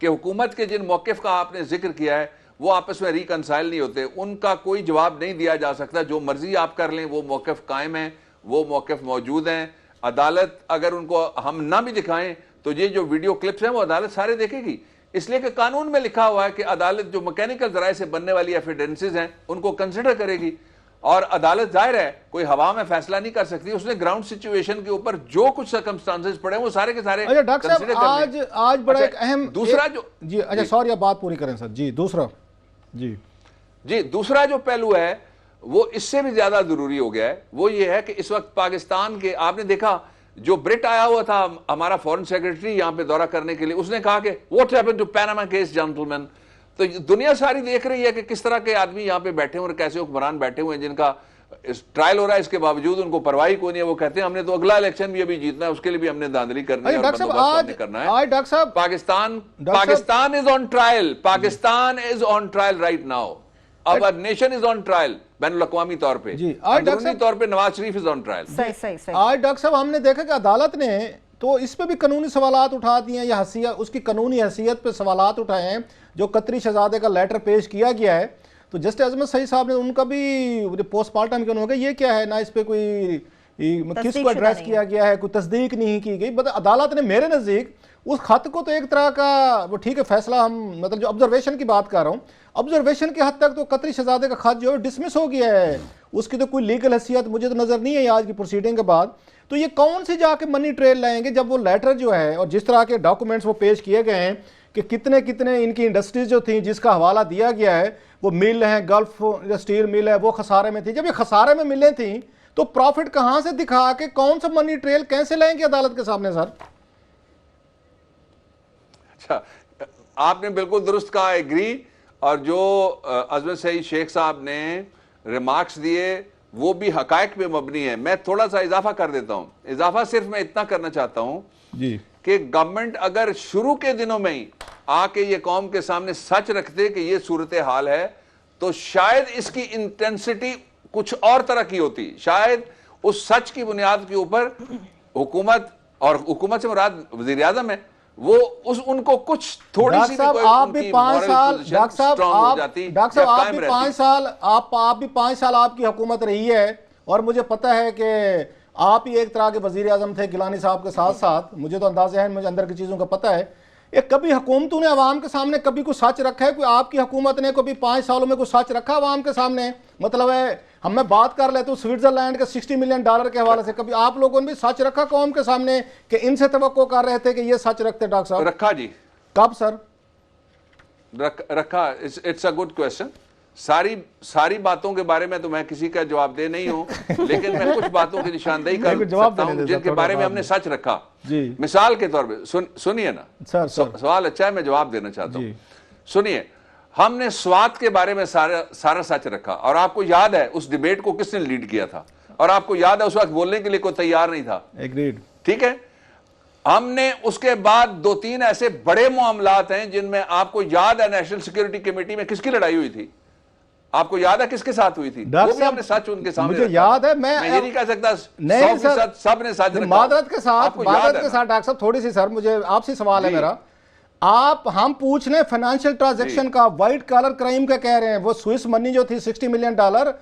कि हुकूमत के जिन मौक़िफ़ का आपने जिक्र किया है वो आपस में रिकंसाइल नहीं होते, उनका कोई जवाब नहीं दिया जा सकता। जो मर्जी आप कर लें, वो मौक़िफ़ कायम है, वो मौक़िफ़ मौजूद हैं। अदालत अगर उनको हम ना भी दिखाएं तो ये जो वीडियो क्लिप्स हैं वो अदालत सारे देखेगी, इसलिए कि कानून में लिखा हुआ है कि अदालत जो मैकेनिकल जराए से बनने वाली एविडेंसेस हैं उनको कंसिडर करेगी, और अदालत जाहिर है कोई हवा में फैसला नहीं कर सकती, उसने ग्राउंड सिचुएशन के ऊपर जो कुछ सर्कमस्टांसेस पड़े वो सारे के सारे। अच्छा डॉक्टर साहब, आज बड़ा एक अहम दूसरा जो जी, अच्छा सॉरी आप बात पूरी करें सर। जी दूसरा जो पहलू है वो इससे भी ज्यादा जरूरी हो गया है, वो ये है कि इस वक्त पाकिस्तान के, आपने देखा जो ब्रिट आया हुआ था हमारा फॉरेन सेक्रेटरी यहां पे दौरा करने के लिए, उसने कहा कि what happened to Panama case gentleman. तो दुनिया सारी देख रही है कि किस तरह के आदमी यहां पे बैठे हुए, कैसे हुक्मरान बैठे हुए हैं जिनका ट्रायल हो रहा है, इसके बावजूद उनको परवाह कोई नहीं है। वो कहते हैं हमने तो अगला इलेक्शन भी अभी जीतना है, उसके लिए भी हमने धांधली करनी है और बंदोबस्त करना है। डॉक्टर साहब, Pakistan is on trial, Pakistan is on trial right now, our nation is on trial बैनुल-अक़वामी तौर पे, अंदरूनी तौर पे Nawaz Sharif is on trial. सही। आज डॉक्टर साहब हमने देखा कि अदालत ने तो इस पे भी कानूनी सवालात उठा दिए हैं, या हसीयत उसकी कानूनी हैसियत पे सवालात उठाए हैं, जो कतरी शहजादे का लेटर पेश किया गया है, तो जस्टिस अजमत सईद साहब ने उनका भी पोस्टमार्टम क्यों हो गया, ये क्या है ना, इस पर कोई किसको एड्रेस किया गया है, कोई तस्दीक नहीं की गई। मतलब अदालत ने मेरे नज़दीक उस खत को तो एक तरह का वो ठीक है फैसला, हम मतलब जो ऑब्जर्वेशन की बात कर रहा हूँ, ऑब्जर्वेशन के हद तक तो कतरी शहजादे का खत जो है डिसमिस हो गया है, उसकी तो कोई लीगल हैसियत मुझे तो नज़र नहीं है आज की प्रोसीडिंग के बाद। तो ये कौन सी जाके मनी ट्रेल लाएंगे जब वो लेटर जो है और जिस तरह के डॉक्यूमेंट्स वो पेश किए गए हैं कि कितने कितने इनकी इंडस्ट्रीज जो थी जिसका हवाला दिया गया है, वो मिल है, गल्फ स्टील मिल है, वो खसारे में थी। जब ये खसारे में मिलें थी तो प्रॉफिट कहाँ से दिखा के कौन सा मनी ट्रेल कैसे लाएंगे अदालत के सामने सर? अच्छा, आपने बिल्कुल दुरुस्त कहा, एग्री। और जो अजमत सईद शेख साहब ने रिमार्क्स दिए वो भी हकायक पे मबनी है। मैं थोड़ा सा इजाफा कर देता हूं। इजाफा सिर्फ मैं इतना करना चाहता हूं जी कि गवर्नमेंट अगर शुरू के दिनों में ही आके ये कौम के सामने सच रखते कि ये सूरत हाल है, तो शायद इसकी इंटेंसिटी कुछ और तरह की होती। शायद उस सच की बुनियाद के ऊपर हुकूमत, और हुकूमत से मुराद वज़ीर आज़म है, वो उनको कुछ थोड़ी सी आप भी 5 साल डॉक्टर साहब आप भी 5 साल आप भी 5 साल आपकी हुकूमत रही है, और मुझे पता है कि आप ही एक तरह के वजीर आजम थे गिलानी साहब के साथ साथ, मुझे तो अंदाजा है, मुझे अंदर की चीज़ों का पता है। ये कभी हुकूमतों ने अवाम के सामने कभी कुछ सच रखा है? कोई आपकी हुकूमत ने कभी 5 सालों में कुछ सच रखा अवाम के सामने? मतलब है हम मैं बात कर लेते हूँ स्विट्जरलैंड के $60 मिलियन के हवाले से, कभी आप लोगों ने भी सच रखा कौम के सामने कि इनसे तवक्को कर रहे थे कि ये सच रखते? डॉक्टर साहब रखा जी। कब सर रखा? It's a good question. सारी बातों के बारे में तो मैं किसी का जवाब दे नहीं हूं, लेकिन मैं कुछ बातों की निशानदेही कर सकता हूं जिनके बारे में हमने सच रखा। जी। मिसाल के तौर पे सुनिए ना सर, सवाल अच्छा है, मैं जवाब देना चाहता हूं। सुनिए, हमने स्वात के बारे में सारा सच रखा, और आपको याद है उस डिबेट को किसने लीड किया था, और आपको याद है उस वक्त बोलने के लिए कोई तैयार नहीं था। एग्रीड। ठीक है। हमने उसके बाद 2-3 ऐसे बड़े मामलात हैं जिनमें आपको याद है नेशनल सिक्योरिटी कमेटी में किसकी लड़ाई हुई थी, आपको याद है किसके साथ हुई थी? वो भी हमने सच उनके सामने मुझे याद है। मैं ये नहीं कह सकता नहीं सर, सब ने सच रखा। मादरत के साथ डॉक्टर साहब थोड़ी सी सर मुझे आपसे सवाल है मेरा। हम पूछ रहे फाइनेंशियल ट्रांजैक्शन का, व्हाइट कॉलर क्राइम का कह रहे हैं, वो स्विस मनी जो थी $60 मिलियन,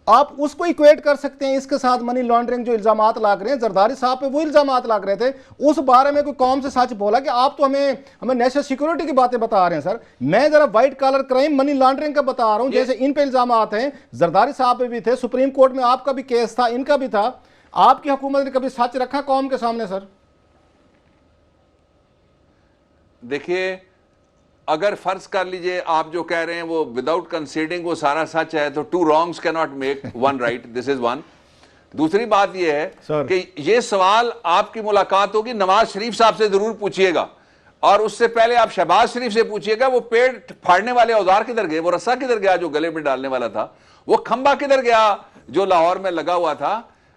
आप उसको इक्वेट कर सकते हैं इसके साथ मनी लॉन्ड्रिंग जो इल्जामात लाग रहे हैं? जरदारी साहब पे वो इल्जामात लाग रहे थे, उस बारे में कोई कौम से सच बोला कि आप तो हमें नेशनल सिक्योरिटी की बातें बता रहे हैं? सर मैं जरा white collar crime money laundering का बता रहा हूं, जैसे इन पे इल्जामात हैं, जरदारी साहब पे भी थे, सुप्रीम कोर्ट में आपका भी केस था, इनका भी था। आपकी हुकूमत ने कभी सच रखा कौम के सामने सर? देखिए, अगर फर्ज कर लीजिए आप जो कह रहे हैं वो विदाउट कंसीडिंग वो सारा सच है, तो 2 wrongs can not make 1 right, this is 1। दूसरी बात यह है कि ये सवाल आपकी मुलाकात होगी नवाज शरीफ साहब से जरूर पूछिएगा, और उससे पहले आप शहबाज शरीफ से पूछिएगा वो पेड़ फाड़ने वाले औजार किधर गए, वो रस्सा किधर गया जो गले में डालने वाला था, वो खंबा किधर गया जो लाहौर में लगा हुआ था,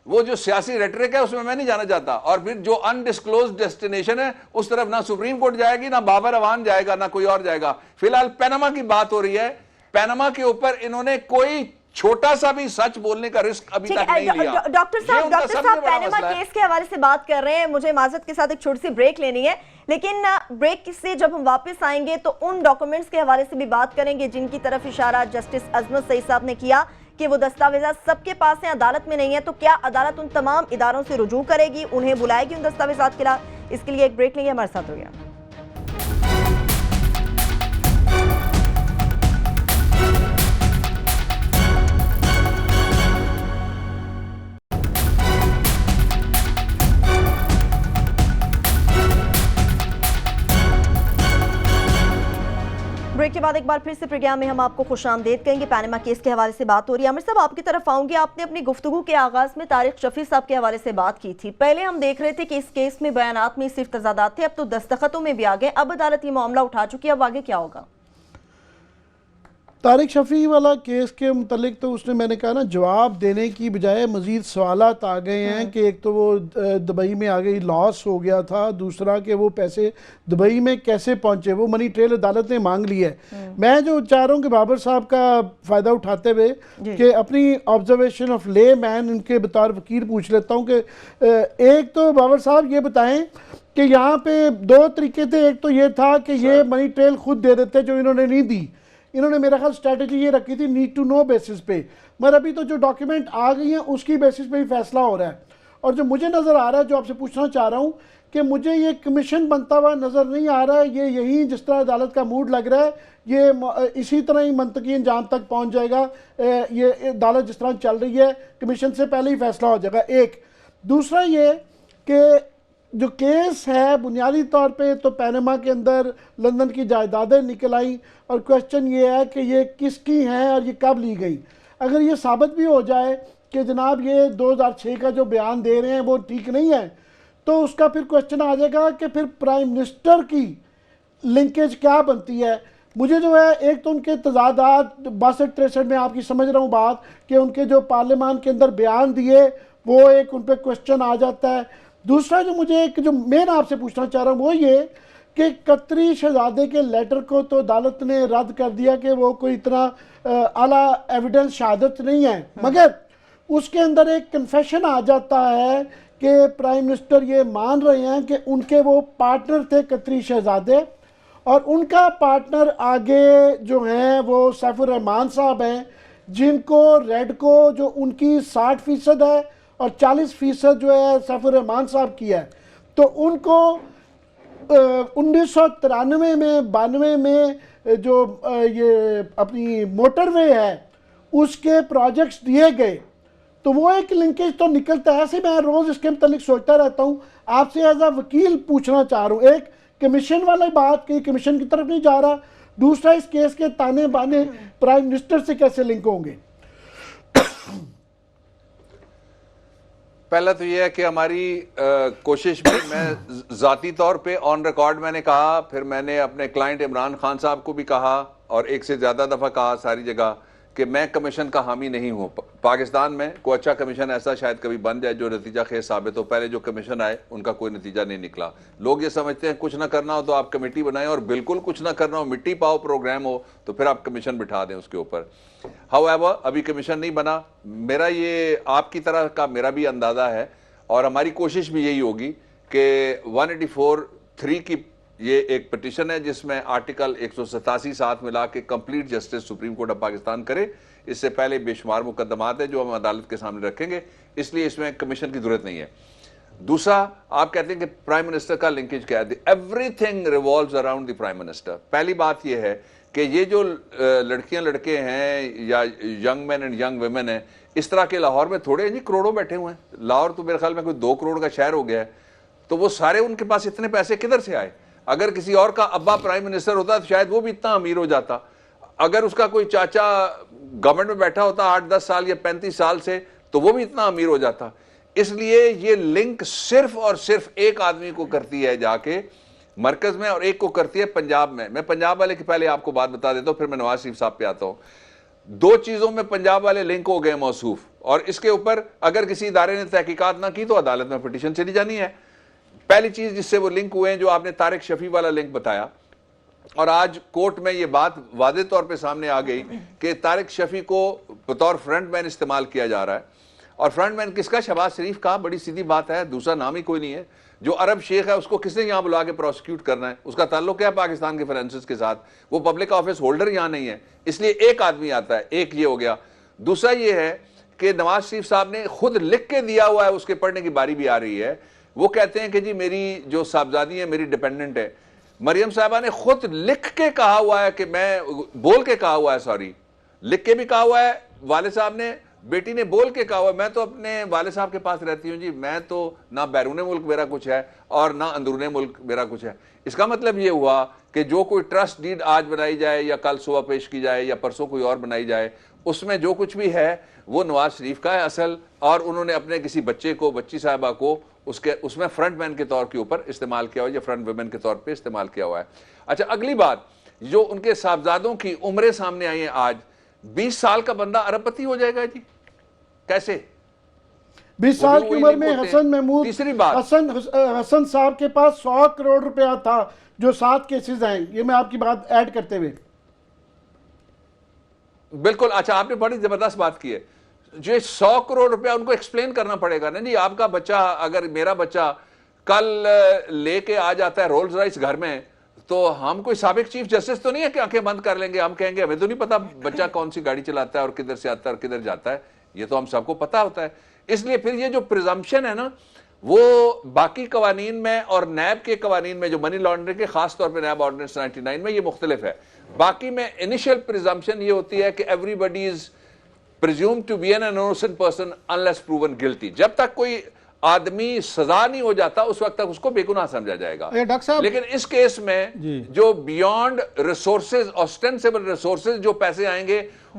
वो जो सियासी रेटरिक है उसमें मैं नहीं जाना चाहता। और फिर जो अनडिस्क्लोज डेस्टिनेशन है उस तरफ ना सुप्रीम कोर्ट जाएगी, ना बाबर अवान जाएगा, ना कोई और जाएगा। फिलहाल पैनामा की बात हो रही है, पैनामा के ऊपर इन्होंने कोई छोटा सा भी सच बोलने का रिस्क अभी तक नहीं लिया। डॉक्टर साहब पैनामा केस के हवाले से बात कर रहे हैं, मुझे माजरत के साथ एक छोटी सी ब्रेक लेनी है, लेकिन ब्रेक से जब हम वापस आएंगे तो उन डॉक्यूमेंट्स के हवाले से भी बात करेंगे जिनकी तरफ इशारा जस्टिस अजमत सईद साहब ने किया कि वो दस्तावेजात सबके पास हैं, अदालत में नहीं है, तो क्या अदालत उन तमाम इदारों से रुजू करेगी, उन्हें बुलाएगी उन दस्तावेजात के लिए? इसके लिए एक ब्रेक लेंगे, हमारे साथ रहिए। ब्रेक के बाद एक बार फिर से प्रोग्राम में हम आपको खुशामदीद कहेंगे। पैनामा केस के हवाले से बात हो रही है। आमिर साहब आपकी तरफ आऊंगी, आपने अपनी गुफ्तगू के आगाज में तारिक शफी साहब के हवाले से बात की थी। पहले हम देख रहे थे कि इस केस में बयानात में सिर्फ तजादात थे, अब तो दस्तखतों में भी आ गए, अब अदालत ये मामला उठा चुकी है, अब आगे क्या होगा? तारिक शफ़ी वाला केस के मुतलिक तो उसने, मैंने कहा ना, जवाब देने की बजाय मज़ीद सवालात आ गए हैं कि एक तो वो दुबई में आ गई, लॉस हो गया था, दूसरा कि वो पैसे दुबई में कैसे पहुंचे, वो मनी ट्रेल अदालत ने मांग ली है। मैं जो चाह रहा हूँ कि बाबर साहब का फ़ायदा उठाते हुए कि अपनी ऑब्जर्वेशन ऑफ ले मैन उनके बतौर वकील पूछ लेता हूँ कि एक तो बाबर साहब ये बताएं कि यहाँ पे दो तरीके थे। एक तो ये था कि ये मनी ट्रेल खुद दे देते जो इन्होंने नहीं दी, इन्होंने मेरा ख्याल स्ट्रैटेजी ये रखी थी नीड टू नो बेसिस पे, मगर अभी तो जो डॉक्यूमेंट आ गई हैं उसकी बेसिस पे ही फैसला हो रहा है। और जो मुझे नज़र आ रहा है, जो आपसे पूछना चाह रहा हूँ कि मुझे ये कमीशन बनता हुआ नज़र नहीं आ रहा है, ये यही जिस तरह अदालत का मूड लग रहा है ये इसी तरह ही मंतकी अंजाम तक पहुँच जाएगा। ये अदालत जिस तरह चल रही है कमीशन से पहले ही फैसला हो जाएगा। एक दूसरा ये कि जो केस है बुनियादी तौर पे तो पैनामा के अंदर लंदन की जायदादें निकल आई और क्वेश्चन ये है कि ये किसकी हैं और ये कब ली गई। अगर ये साबित भी हो जाए कि जनाब ये 2006 का जो बयान दे रहे हैं वो ठीक नहीं है, तो उसका फिर क्वेश्चन आ जाएगा कि फिर प्राइम मिनिस्टर की लिंकेज क्या बनती है। मुझे जो है, एक तो उनके तजादात 62-63 में आपकी समझ रहा हूँ बात कि उनके जो पार्लियामान के अंदर बयान दिए वो एक उन पर क्वेश्चन आ जाता है। दूसरा जो मुझे एक जो मैं आपसे पूछना चाह रहा हूँ वो ये कि कतरी शहजादे के लेटर को तो अदालत ने रद्द कर दिया कि वो कोई इतना आला एविडेंस शहादत नहीं है, मगर उसके अंदर एक कन्फेशन आ जाता है कि प्राइम मिनिस्टर ये मान रहे हैं कि उनके वो पार्टनर थे कतरी शहजादे और उनका पार्टनर आगे जो हैं वो सैफुर रहमान साहब हैं, जिनको रेड को जो उनकी 60% है और 40% जो है सैफुर रहमान साहब की है। तो उनको 1993 में 92 में जो ये अपनी मोटरवे है उसके प्रोजेक्ट्स दिए गए, तो वो एक लिंकेज तो निकलता है। ऐसे मैं रोज़ इसके मतलब सोचता रहता हूँ, आपसे एज अ वकील पूछना चाह रहा हूँ, एक कमीशन वाली बात कि कमीशन की तरफ नहीं जा रहा, दूसरा इस केस के ताने बाने प्राइम मिनिस्टर से कैसे लिंक होंगे। पहला तो यह है कि हमारी कोशिश में, मैं ज़ाती तौर पे ऑन रिकॉर्ड मैंने कहा, फिर मैंने अपने क्लाइंट इमरान खान साहब को भी कहा और एक से ज़्यादा दफ़ा कहा सारी जगह कि मैं कमीशन का हामी नहीं हूँ। पाकिस्तान में कोई अच्छा कमीशन ऐसा शायद कभी बन जाए जो नतीजा खेज साबित हो। पहले जो कमीशन आए उनका कोई नतीजा नहीं निकला। लोग ये समझते हैं कुछ ना करना हो तो आप कमेटी बनाएं और बिल्कुल कुछ ना करना हो, मिट्टी पाओ प्रोग्राम हो तो फिर आप कमीशन बिठा दें उसके ऊपर। हाउएवर अभी कमीशन नहीं बना। मेरा ये आपकी तरह का मेरा भी अंदाज़ा है और हमारी कोशिश भी यही होगी कि 184(3) की ये एक पिटिशन है जिसमें आर्टिकल 187 साथ मिला के complete justice supreme court of Pakistan करे। इससे पहले बेशुमार मुकदमात है जो हम अदालत के सामने रखेंगे, इसलिए इसमें कमीशन की जरूरत नहीं है। दूसरा, आप कहते हैं कि प्राइम मिनिस्टर का लिंकेज क्या है, everything revolves around the prime minister. पहली बात यह है कि ये जो लड़कियां लड़के हैं या young man and young women हैं, इस तरह के लाहौर में थोड़े जी करोड़ों बैठे हुए हैं। लाहौर तो मेरे ख्याल में कोई 2 करोड़ का शहर हो गया है, तो वो सारे उनके पास इतने पैसे किधर से आए। अगर किसी और का अब्बा प्राइम मिनिस्टर होता तो शायद वो भी इतना अमीर हो जाता। अगर उसका कोई चाचा गवर्नमेंट में बैठा होता 8-10 साल या 35 साल से, तो वो भी इतना अमीर हो जाता। इसलिए ये लिंक सिर्फ और सिर्फ एक आदमी को करती है जाके मरकज में और एक को करती है पंजाब में। मैं पंजाब वाले की पहले आपको बात बता देता हूं, फिर मैं नवाज शरीफ साहब पे आता हूं। 2 चीजों में पंजाब वाले लिंक हो गए मौसूफ, और इसके ऊपर अगर किसी इदारे ने तहकीकात ना की तो अदालत में पिटीशन चली जानी है। पहली चीज जिससे वो लिंक हुए हैं, जो आपने तारिक शफी वाला लिंक बताया, और आज कोर्ट में ये बात वादे तौर पे सामने आ गई कि तारिक शफी को बतौर फ्रंटमैन इस्तेमाल किया जा रहा है। और फ्रंटमैन किसका? शहबाज शरीफ का। बड़ी सीधी बात है, दूसरा नाम ही कोई नहीं है। जो अरब शेख है उसको किसने यहां बुला के प्रोसिक्यूट करना है? उसका ताल्लुक क्या है पाकिस्तान के फाइनेंसेस के साथ? वो पब्लिक ऑफिस होल्डर यहां नहीं है, इसलिए एक आदमी आता है। एक ये हो गया। दूसरा ये है कि नवाज शरीफ साहब ने खुद लिख के दिया हुआ है, उसके पढ़ने की बारी भी आ रही है। वो कहते हैं कि जी मेरी जो साहबजादी है मेरी डिपेंडेंट है। मरियम साहबा ने खुद लिख के कहा हुआ है कि मैं, बोल के कहा हुआ है, सॉरी, लिख के भी कहा हुआ है वाले साहब ने, बेटी ने बोल के कहा हुआ है, मैं तो अपने वाले साहब के पास रहती हूँ जी, मैं तो ना बैरूने मुल्क मेरा कुछ है और ना अंदरूने मुल्क मेरा कुछ है। इसका मतलब ये हुआ कि जो कोई ट्रस्ट डीड आज बनाई जाए या कल सुबह पेश की जाए या परसों कोई और बनाई जाए, उसमें जो कुछ भी है वो नवाज शरीफ का है असल, और उन्होंने अपने किसी बच्चे को, बच्ची साहिबा को उसमें फ्रंट मैन के तौर के ऊपर इस्तेमाल किया हुआ है या फ्रंट वुमेन के तौर पे इस्तेमाल किया हुआ है। अच्छा, अगली बात जो उनके साहबजादों की उम्रें सामने आई हैं आज, 20 साल का बंदा अरबपति हो जाएगा जी, कैसे? 20 साल की उम्र में हसन महमूद, तीसरी बात, हसन साहब के पास 100 करोड़ रुपया था, जो 7 केसेस आए। ये मैं आपकी बात ऐड करते हुए, बिल्कुल। अच्छा, आपने बड़ी जबरदस्त बात की है। जो 100 करोड़ रुपया उनको एक्सप्लेन करना पड़ेगा ना जी। आपका बच्चा, अगर मेरा बच्चा कल लेके आ जाता है रोल्स रॉयस घर में, तो हम कोई साबिक चीफ जस्टिस तो नहीं है कि आंखें बंद कर लेंगे, हम कहेंगे हमें तो नहीं पता बच्चा कौन सी गाड़ी चलाता है और किधर से आता है और किधर जाता है, ये तो हम सबको पता होता है। इसलिए फिर ये जो प्रिजम्पशन है ना, वो बाकी कवानीन में और नैब के कवानीन में, जो मनी लॉन्ड्रिंग के खास तौर पर नैब ऑर्डिनेंस 99 में, ये मुख्तलिफ है। बाकी में इनिशियल प्रिजम्पशन ये होती है कि everybody is presumed to be an innocent person unless proven guilty. जब तक कोई आदमी सजा नहीं हो जाता उस वक्त तक उसको बेगुनाह समझा जाएगा। डॉक्टर साहब, लेकिन इस केस में जो बियॉन्ड रिसोर्सेज, ऑस्टेंसिबल रिसोर्सेज जो पैसे आएंगे,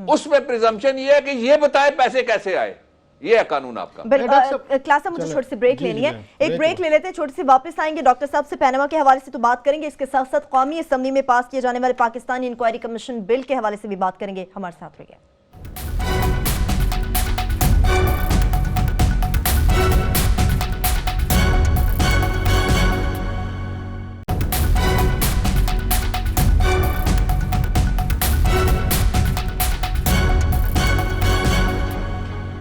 उसमें प्रिजम्पशन ये है कि ये बताए पैसे कैसे आए। ये है कानून आपका। क्लास मुझे छोटी सी ब्रेक लेनी है, एक ब्रेक ले लेते हैं, छोटी सी वापस आएंगे। डॉक्टर साहब से पैनामा के हवाले से तो बात करेंगे, इसके साथ साथ कौमी असम्बली में पास किए जाने वाले पाकिस्तानी इंक्वायरी कमीशन बिल के हवाले से भी बात करेंगे। हमारे साथ रहिए।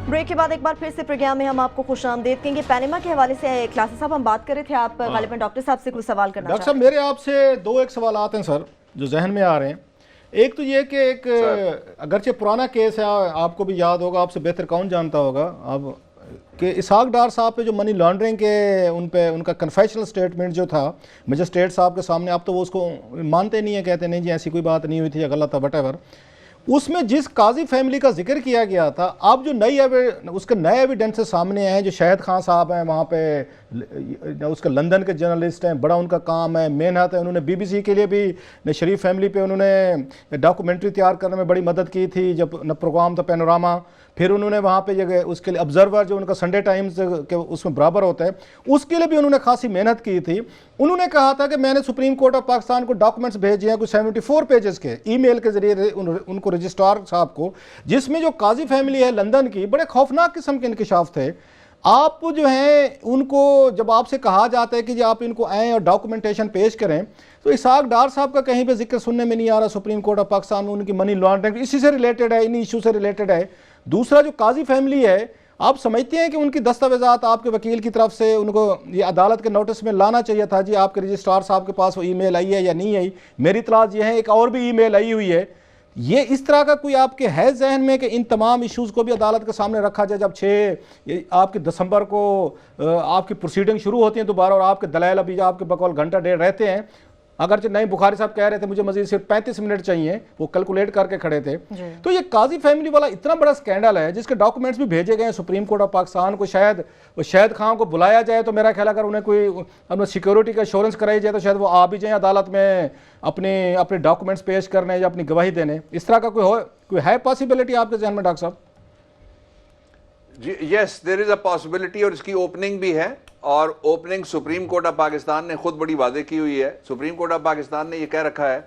ब्रेक के बाद एक बार फिर से प्रोग्राम में हम आपको खुशामदीद कहेंगे। पैनामा के हवाले से क्लास साहब हम बात कर रहे थे, आप गालिबन डॉक्टर साहब से कुछ सवाल करना डॉक्टर साहब, मेरे आपसे दो एक सवाल आते हैं सर जो जहन में आ रहे हैं। एक तो ये कि एक अगरचे पुराना केस है, आपको भी याद होगा, आपसे बेहतर कौन जानता होगा अब, कि इसहाक डार साहब पे जो मनी लॉन्ड्रिंग के उन पे उनका कन्फेशनल स्टेटमेंट जो था मजिस्ट्रेट साहब के सामने, आप तो वो उसको मानते नहीं है, कहते नहीं जी ऐसी कोई बात नहीं हुई थी या गलत था वटेवर। उसमें जिस काजी फैमिली का जिक्र किया गया था, अब जो उसके नए एविडेंसेस सामने आए हैं, जो शाहिद खान साहब हैं वहाँ पे, उसके लंदन के जर्नलिस्ट हैं, बड़ा उनका काम है, मेहनत है, उन्होंने BBC के लिए भी शरीफ फैमिली पे उन्होंने डॉक्यूमेंट्री तैयार करने में बड़ी मदद की थी जब न प्रोग्राम था पैनोरामा। फिर उन्होंने वहाँ पे जगह उसके लिए ऑब्जर्वर जो उनका संडे टाइम्स के उसमें बराबर होता है, उसके लिए भी उन्होंने खासी मेहनत की थी। उन्होंने कहा था कि मैंने सुप्रीम कोर्ट ऑफ पाकिस्तान को डॉक्यूमेंट्स भेजे हैं कुछ 74 पेजेस के ईमेल के जरिए उनको रजिस्ट्रार साहब को, जिसमें जो काजी फैमिली है लंदन की, बड़े खौफनाक किस्म के इंकशाफ थे। आप जो हैं उनको जब आपसे कहा जाता है कि जी आप इनको आएँ और डॉक्यूमेंटेशन पेश करें, तो इसहाक डार साहब का कहीं पे जिक्र सुनने में नहीं आ रहा। सुप्रीम कोर्ट ऑफ पाकिस्तान में उनकी मनी लॉन्ड्रिंग इसी से रिलेटेड है, इन इशू से रिलेटेड है। दूसरा जो काजी फैमिली है, आप समझते हैं कि उनकी दस्तावेजात आपके वकील की तरफ से उनको ये अदालत के नोटिस में लाना चाहिए था जी आपके रजिस्ट्रार साहब के पास वो ईमेल आई है या नहीं आई? मेरी इत्तलात ये है एक और भी ईमेल आई हुई है। ये इस तरह का कोई आपके है जहन में कि इन तमाम इश्यूज़ को भी अदालत के सामने रखा जाए? जब 6 आपके दिसंबर को आपकी प्रोसीडिंग शुरू होती हैं दोबारा, और आपके दलाइल अभी आपके बकौल घंटा डेढ़ रहते हैं, अगरचे नहीं बुखारी साहब कह रहे थे मुझे मजीद सिर्फ 35 मिनट चाहिए, वो कैलकुलेट करके खड़े थे। तो ये काजी फैमिली वाला इतना बड़ा स्कैंडल है जिसके डॉक्यूमेंट्स भी भेजे गए हैं सुप्रीम कोर्ट ऑफ पाकिस्तान को। शायद वो शाहिद खान को बुलाया जाए तो मेरा ख्याल अगर उन्हें कोई अपने सिक्योरिटी का एश्योरेंस कराई जाए तो शायद वो आ भी जाएँ अदालत में अपने डॉक्यूमेंट्स पेश करने या अपनी गवाही देने। इस तरह का कोई है पॉसिबिलिटी आपके जहन में डॉक्टर साहब? जी yes, there is a possibility, और इसकी ओपनिंग भी है। और opening supreme court of Pakistan ने खुद बड़ी वादे की हुई है। सुप्रीम कोर्ट ऑफ पाकिस्तान ने यह कह रखा है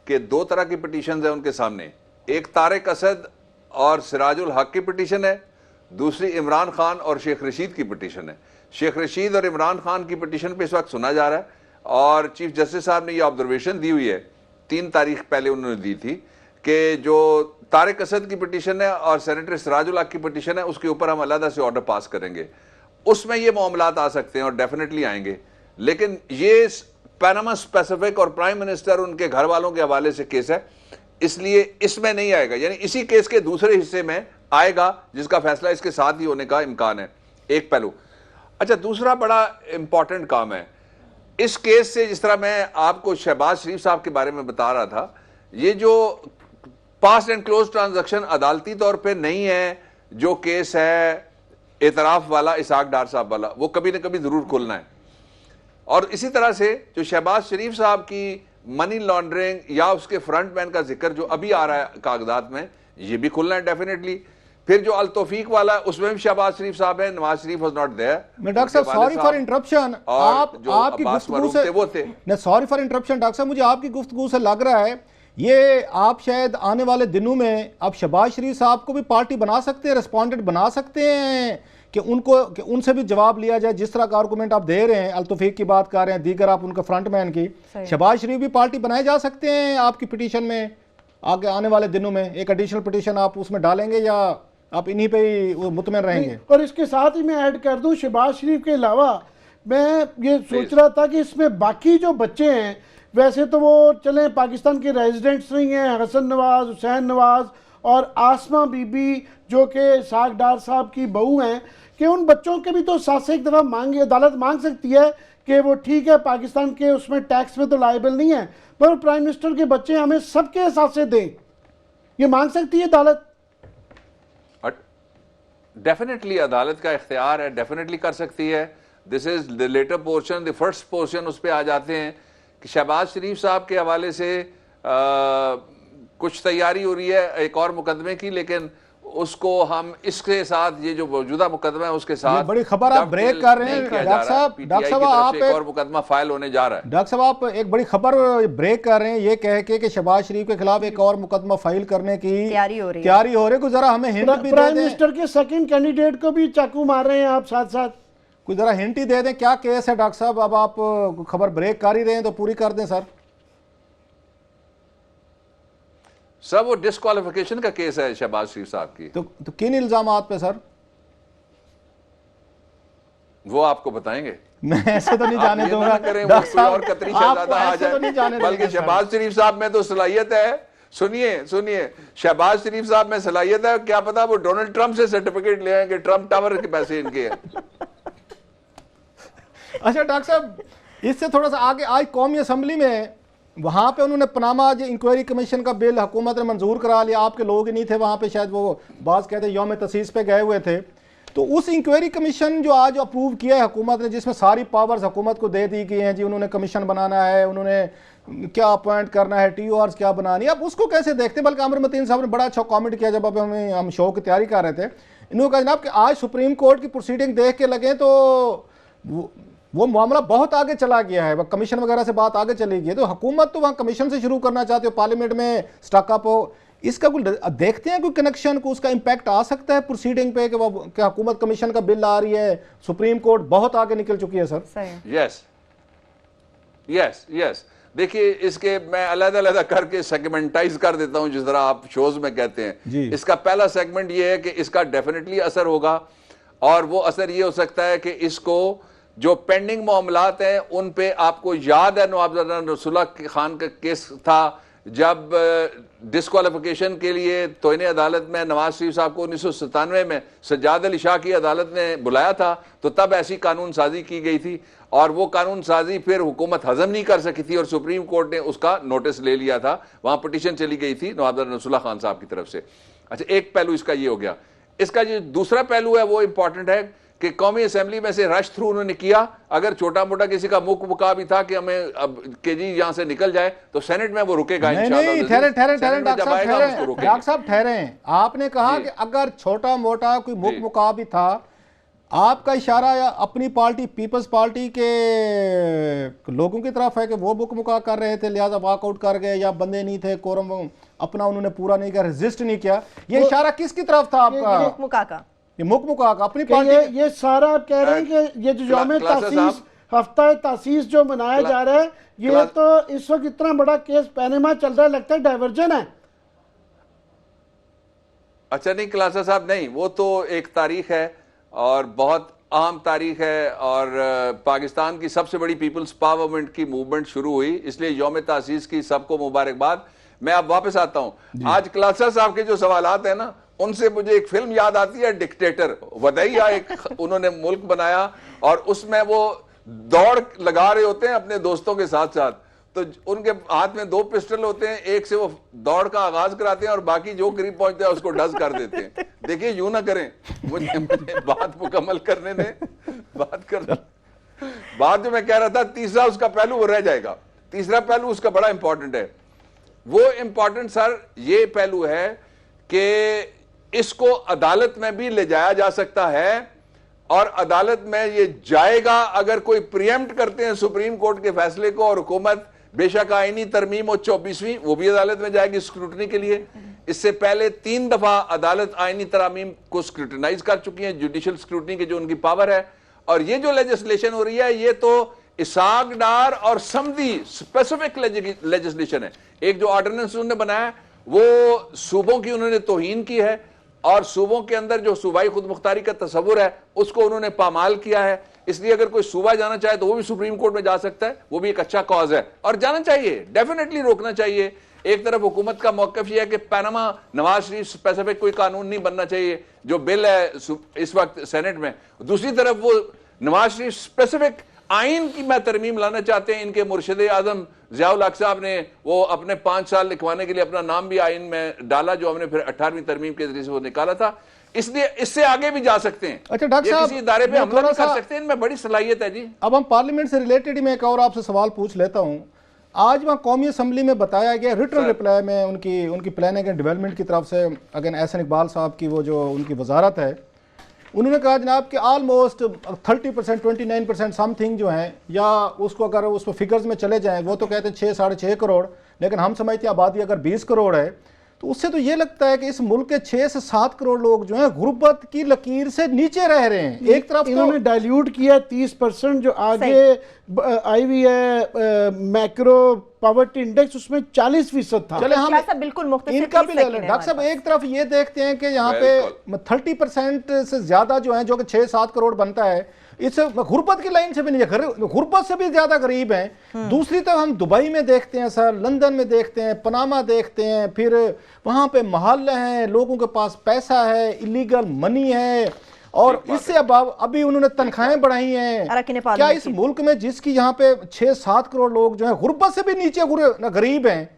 कि 2 तरह की पिटीशन है उनके सामने, एक तारिक असद और सिराजुल हक की पिटीशन है, दूसरी इमरान खान और शेख रशीद की पिटीशन है। शेख रशीद और इमरान खान की पिटीशन पे इस वक्त सुना जा रहा है, और चीफ जस्टिस साहब ने यह ऑब्जर्वेशन दी हुई है 3 तारीख पहले उन्होंने दी थी कि जो तारिक असद की पिटीशन है और सेनेटर सिराजुल हक की पिटीशन है उसके ऊपर हम अलग से ऑर्डर पास करेंगे। उसमें ये मामलात आ सकते हैं और डेफिनेटली आएंगे, लेकिन ये पैनामा स्पेसिफिक और प्राइम मिनिस्टर उनके घर वालों के हवाले से केस है, इसलिए इसमें नहीं आएगा। यानी इसी केस के दूसरे हिस्से में आएगा जिसका फैसला इसके साथ ही होने का इम्कान है। एक पहलू। अच्छा, दूसरा बड़ा इंपॉर्टेंट काम है इस केस से, जिस तरह मैं आपको शहबाज शरीफ साहब के बारे में बता रहा था, ये जो पास्ट एंड क्लोज ट्रांजैक्शन अदालती तौर पे नहीं है, जो केस है एतराफ वाला इसहाक डार साहब वाला, वो कभी ना कभी जरूर खुलना है। और इसी तरह से जो शहबाज शरीफ साहब की मनी लॉन्ड्रिंग या उसके फ्रंट मैन का जिक्र जो अभी आ रहा है कागजात में, ये भी खुलना है डेफिनेटली। फिर जो अल तौफीक वाला है उसमें भी शहबाज शरीफ साहब है, Nawaz Sharif was not there. मैं डॉक्टर साहब सॉरी फॉर इंटरप्शन, आपकी गुफ्तगू से वो थे। सॉरी फॉर इंटरप्शन डॉक्टर साहब, मुझे आपकी गुफ्तगू से लग रहा है ये आप शायद आने वाले दिनों में आप शहबाज शरीफ साहब को भी पार्टी बना सकते हैं, रिस्पॉन्डेंट बना सकते हैं कि उनसे भी जवाब लिया जाए। जिस तरह का आर्गूमेंट आप दे रहे हैं, अल-तौफीक की बात कर रहे हैं, दीगर आप उनका फ्रंटमैन की, शहबाज शरीफ भी पार्टी बनाए जा सकते हैं आपकी पिटीशन में आगे आने वाले दिनों में? एक एडिशनल पिटीशन आप उसमें डालेंगे या आप इन्हीं पे ही मुतमईन रहेंगे? और इसके साथ ही मैं ऐड कर दूं, शहबाज शरीफ के अलावा मैं ये सोच रहा था कि इसमें बाकी जो बच्चे हैं, वैसे तो वो चले पाकिस्तान के रेजिडेंट्स नहीं हैं, हसन नवाज, हुसैन नवाज और आसमा बीबी जो कि साग डार साहब की बहू हैं, कि उन बच्चों के भी तो साथ से एक दफ़ा अदालत मांग सकती है कि वो ठीक है पाकिस्तान के उसमें टैक्स में तो लायबल नहीं है, पर प्राइम मिनिस्टर के बच्चे हमें सबके हिसाब से दें, ये मांग सकती है अदालत? डेफिनेटली अदालत का इख्तियार है, डेफिनेटली कर सकती है। This is the latter portion, the first portion उस पर आ जाते हैं कि शहबाज शरीफ साहब के हवाले से कुछ तैयारी हो रही है एक और मुकदमे की, लेकिन उसको हम इसके साथ ये जो मौजूदा मुकदमा है उसके साथ बड़ी खबर आप ब्रेक कर रहे हैं डॉक्टर साहब आप एक और मुकदमा फाइल होने जा रहा है। डॉक्टर साहब आप एक बड़ी खबर ब्रेक कर रहे हैं ये कह के कि शहबाज शरीफ के खिलाफ एक और मुकदमा फाइल करने की तैयारी हो रही है। कुछ जरा हमें हिंट भी दे दें। प्राइम मिनिस्टर के सेकंड कैंडिडेट को भी चाकू मार रहे हैं आप साथ साथ, कुछ जरा हिंट ही दे दें क्या केस है डॉक्टर साहब? अब आप खबर ब्रेक कर ही रहे हैं तो पूरी कर दें सर। सब वो डिस्क्वालिफिकेशन का केस है शहबाज शरीफ साहब की। तो किन इल्जामात पे सर? वो आपको बताएंगे, मैं ऐसे तो नहीं जाने दूंगा और कतरी शहजादा आ जाए, बल्कि शहबाज शरीफ साहब में तो सलाहियत है। सुनिए शहबाज शरीफ साहब में सलाहियत है, क्या पता वो डोनाल्ड ट्रंप से सर्टिफिकेट ले आएंगे, ट्रंप टावर के पैसे इनके हैं। अच्छा डॉक्टर साहब इससे थोड़ा सा आगे, आज कौमी असम्बली में वहाँ पे उन्होंने पनामा जो इंक्वायरी कमीशन का बिल हुकूमत ने मंजूर करा लिया, आपके लोग ही नहीं थे वहाँ पे, शायद वो बात कहते यौम तसीस पे गए हुए थे। तो उस इंक्वायरी कमीशन जो आज अप्रूव किया है हुकूमत ने, जिसमें सारी पावर्स हुकूमत को दे दी गई हैं जी, उन्होंने कमीशन बनाना है, उन्होंने क्या अपॉइंट करना है, TORs क्या बनानी है, अब उसको कैसे देखते हैं? बल्कि आमिर मतीन साहब ने बड़ा अच्छा कॉमेंट किया जब अब हम शो की तैयारी कर रहे थे। इन्होंने कहा जनाब कि आज सुप्रीम कोर्ट की प्रोसीडिंग देख के लगे तो वो मामला बहुत आगे चला गया है, कमीशन वगैरह से बात आगे चली गई है, तो हुकूमत तो वहाँ कमीशन से शुरू करना चाहती हो, पार्लियामेंट में स्टॉकअप हो, इसका कोई देखते हैं कोई कनेक्शन, को उसका इम्पैक्ट आ सकता है प्रोसीडिंग पे कि हुकूमत कमीशन का बिल आ रही है, सुप्रीम कोर्ट बहुत आगे निकल चुकी है सर? यस देखिए इसके मैं अलग-अलग करके सेगमेंटाइज कर देता हूं, जिस तरह आप शोज में कहते हैं। इसका पहला सेगमेंट ये है कि इसका डेफिनेटली असर होगा, और वो असर ये हो सकता है कि इसको जो पेंडिंग मामलात हैं उन पे आपको याद है नवाब रसूलुल्लाह खान का केस था, जब डिस्क्वालिफिकेशन के लिए तोइने अदालत में नवाज शरीफ साहब को 1997 में सज्जाद अली शाह की अदालत ने बुलाया था, तो तब ऐसी कानून साजी की गई थी, और वो कानून साजी फिर हुकूमत हजम नहीं कर सकी थी और सुप्रीम कोर्ट ने उसका नोटिस ले लिया था, वहां पिटीशन चली गई थी नवाब रसूलुल्लाह खान साहब की तरफ से। अच्छा, एक पहलू इसका ये हो गया। इसका जो दूसरा पहलू है वो इंपॉर्टेंट है कि कौमी असेंबली में से रश थ्रू उन्होंने किया। अगर छोटा मोटा किसी का मुका भी था कि हमें अब के जी यहां से निकल जाए, तो सेनेट में वो रुकेगा इंशाल्लाह। डॉक्टर साहब ठहरे, आपने कहा कि अगर छोटा मोटा कोई मुका भी था, आपका इशारा या अपनी पार्टी पीपल्स पार्टी के लोगों की तरफ है कि वो मुका कर रहे थे, लिहाजा वॉकआउट कर गए, या बंदे नहीं थे, कोरम अपना उन्होंने पूरा नहीं किया, रेजिस्ट नहीं किया, ये इशारा किसकी तरफ था आपका? ये मुका का अपनी पार्टी। ये सारा आप कह रहे हैं कि ये जो यौम तासीस हफ्ता तासीस जो मनाया जा रहा है, ये तो इस वक्त इतना बड़ा केस पैनामा चल रहा है, लगता है डाइवर्जन है। अच्छा नहीं क्लासा साहब, नहीं, वो तो एक तारीख है और बहुत अहम तारीख है, और पाकिस्तान की सबसे बड़ी पीपल्स पावरमेंट की मूवमेंट शुरू हुई, इसलिए यौम तासीस की सबको मुबारकबाद। मैं अब वापस आता हूं। आज क्लासा साहब के जो सवालात है ना, उनसे मुझे एक फिल्म याद आती है, डिक्टेटर। वदैया एक उन्होंने मुल्क बनाया और उसमें वो दौड़ लगा रहे होते हैं अपने दोस्तों के साथ साथ, तो उनके हाथ में 2 पिस्टल होते हैं, एक से वो दौड़ का आगाज कराते हैं और बाकी जो करीब पहुंचते हैं उसको डज कर देते हैं। देखिए यूं ना करें, मुझे बात मुकम्मल करने दें। बात जो मैं कह रहा था, तीसरा उसका पहलू वो रह जाएगा। तीसरा पहलू उसका बड़ा इंपॉर्टेंट है। वो इंपॉर्टेंट सर ये पहलू है कि इसको अदालत में भी ले जाया जा सकता है, और अदालत में ये जाएगा अगर कोई प्रिएम्प्ट करते हैं सुप्रीम कोर्ट के फैसले को और हुकूमत बेशक आईनी तरमीम और 24वीं वो भी अदालत में जाएगी स्क्रूटनी के लिए। इससे पहले 3 दफा अदालत आईनी तरामीम को स्क्रूटनाइज कर चुकी है, जुडिशियल स्क्रूटनी की जो उनकी पावर है। और ये जो लेजिस्लेशन हो रही है ये तो इसाक डार और समदी स्पेसिफिक लेजिस्लेशन है। एक जो ऑर्डिनेंस उन्होंने बनाया वो सूबों की उन्होंने तौहीन की है और सूबों के अंदर जो सूबाई खुद मुख्तारी का तस्वुर है उसको उन्होंने पामाल किया है। इसलिए अगर कोई सूबा जाना चाहे तो वो भी सुप्रीम कोर्ट में जा सकता है, वो भी एक अच्छा कॉज है और जाना चाहिए, डेफिनेटली रोकना चाहिए। एक तरफ हुकूमत का मौकफ यह है कि पनामा नवाज शरीफ स्पेसिफिक कोई कानून नहीं बनना चाहिए जो बिल है इस वक्त सेनेट में, दूसरी तरफ वो नवाज शरीफ स्पेसिफिक आइन की मैं तरमीम लाना चाहते हैं। इनके मुर्शिद आजम ज़ियाउल हक साहब ने वो अपने 5 साल लिखवाने के लिए अपना नाम भी आइन में डाला जो हमने फिर 18वीं तरमीम के जरिए से वो निकाला था। इसलिए इससे आगे भी जा सकते हैं। अच्छा डॉक्टर साहब, किसी इदारे पे हमला नहीं कर सकते, इनमें बड़ी सलाहियत है जी। अब हम पार्लियामेंट से रिलेटेड मैं एक और आपसे सवाल पूछ लेता हूं। आज वहाँ कौमी असम्बली में बताया गया रिटर्न रिप्लाई में उनकी प्लानिंग एंड डेवलपमेंट की तरफ से अगेन एहसन इकबाल साहब की वो जो उनकी वजारत है, उन्होंने कहा जनाब कि ऑलमोस्ट 30% 29% समथिंग जो है, या उसको अगर उस पर फिगर्स में चले जाएं वो तो कहते हैं 6 साढ़े 6 करोड़, लेकिन हम समझते हैं आबादी अगर 20 करोड़ है तो उससे तो ये लगता है कि इस मुल्क के 6 से 7 करोड़ लोग जो है गुर्बत की लकीर से नीचे रह रहे हैं। एक तरफ इन्होंने डाइल्यूट किया 30% जो आगे आई हुई है मैक्रो पॉवर्टी इंडेक्स उसमें 40% था। चले हम बिल्कुल इनका भी ले लें डॉक्टर साहब। एक तरफ ये देखते हैं कि यहाँ पे 30% से ज्यादा जो है जो कि 6-7 करोड़ बनता है, इससे गुर्बत की लाइन से भी नहीं, गुर्बत से भी ज्यादा गरीब हैं। दूसरी तरफ हम दुबई में देखते हैं सर, लंदन में देखते हैं, पनामा देखते हैं, फिर वहां पे मोहल्ले हैं, लोगों के पास पैसा है, इलीगल मनी है, और इससे अब अभी उन्होंने तनख्वाहें बढ़ाई हैं। क्या इस मुल्क में जिसकी यहाँ पे 6-7 करोड़ लोग जो है गुर्बत से भी नीचे गरीब हैं,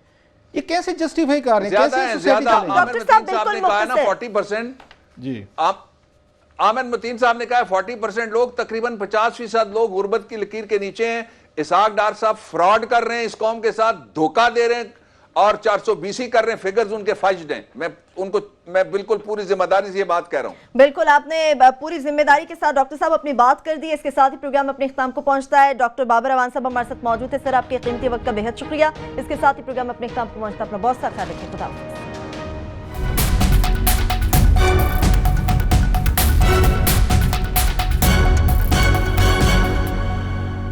ये कैसे जस्टिफाई कर रहे हैं? कैसे डॉक्टर साहब बिल्कुल 40% जी आमिर मतीन साहब ने कहा 40% लोग, तकरीबन 50% लोग गुर्बत की लकीर के नीचे हैं। इसाक डार साहब फ्रॉड कर रहे हैं, इस कौम के साथ धोखा दे रहे हैं और 420 कर रहे हैं, फिगर्स उनके फज्ड हैं। मैं बिल्कुल पूरी जिम्मेदारी से ये बात कह रहा हूं। बिल्कुल आपने पूरी जिम्मेदारी के साथ डॉक्टर साहब अपनी बात कर दी। इसके साथ ही प्रोग्राम अपने इख्तिताम को पहुंचता है। डॉक्टर बाबर अवान साहब हमारे साथ मौजूद है। सर आपके कीमती वक्त का बेहद शुक्रिया। इसके साथ ही प्रोग्राम अपने इख्तिताम को पहुंचता है। अपना बहुत सा ख्याल रखिए। खुदा हाफिज़।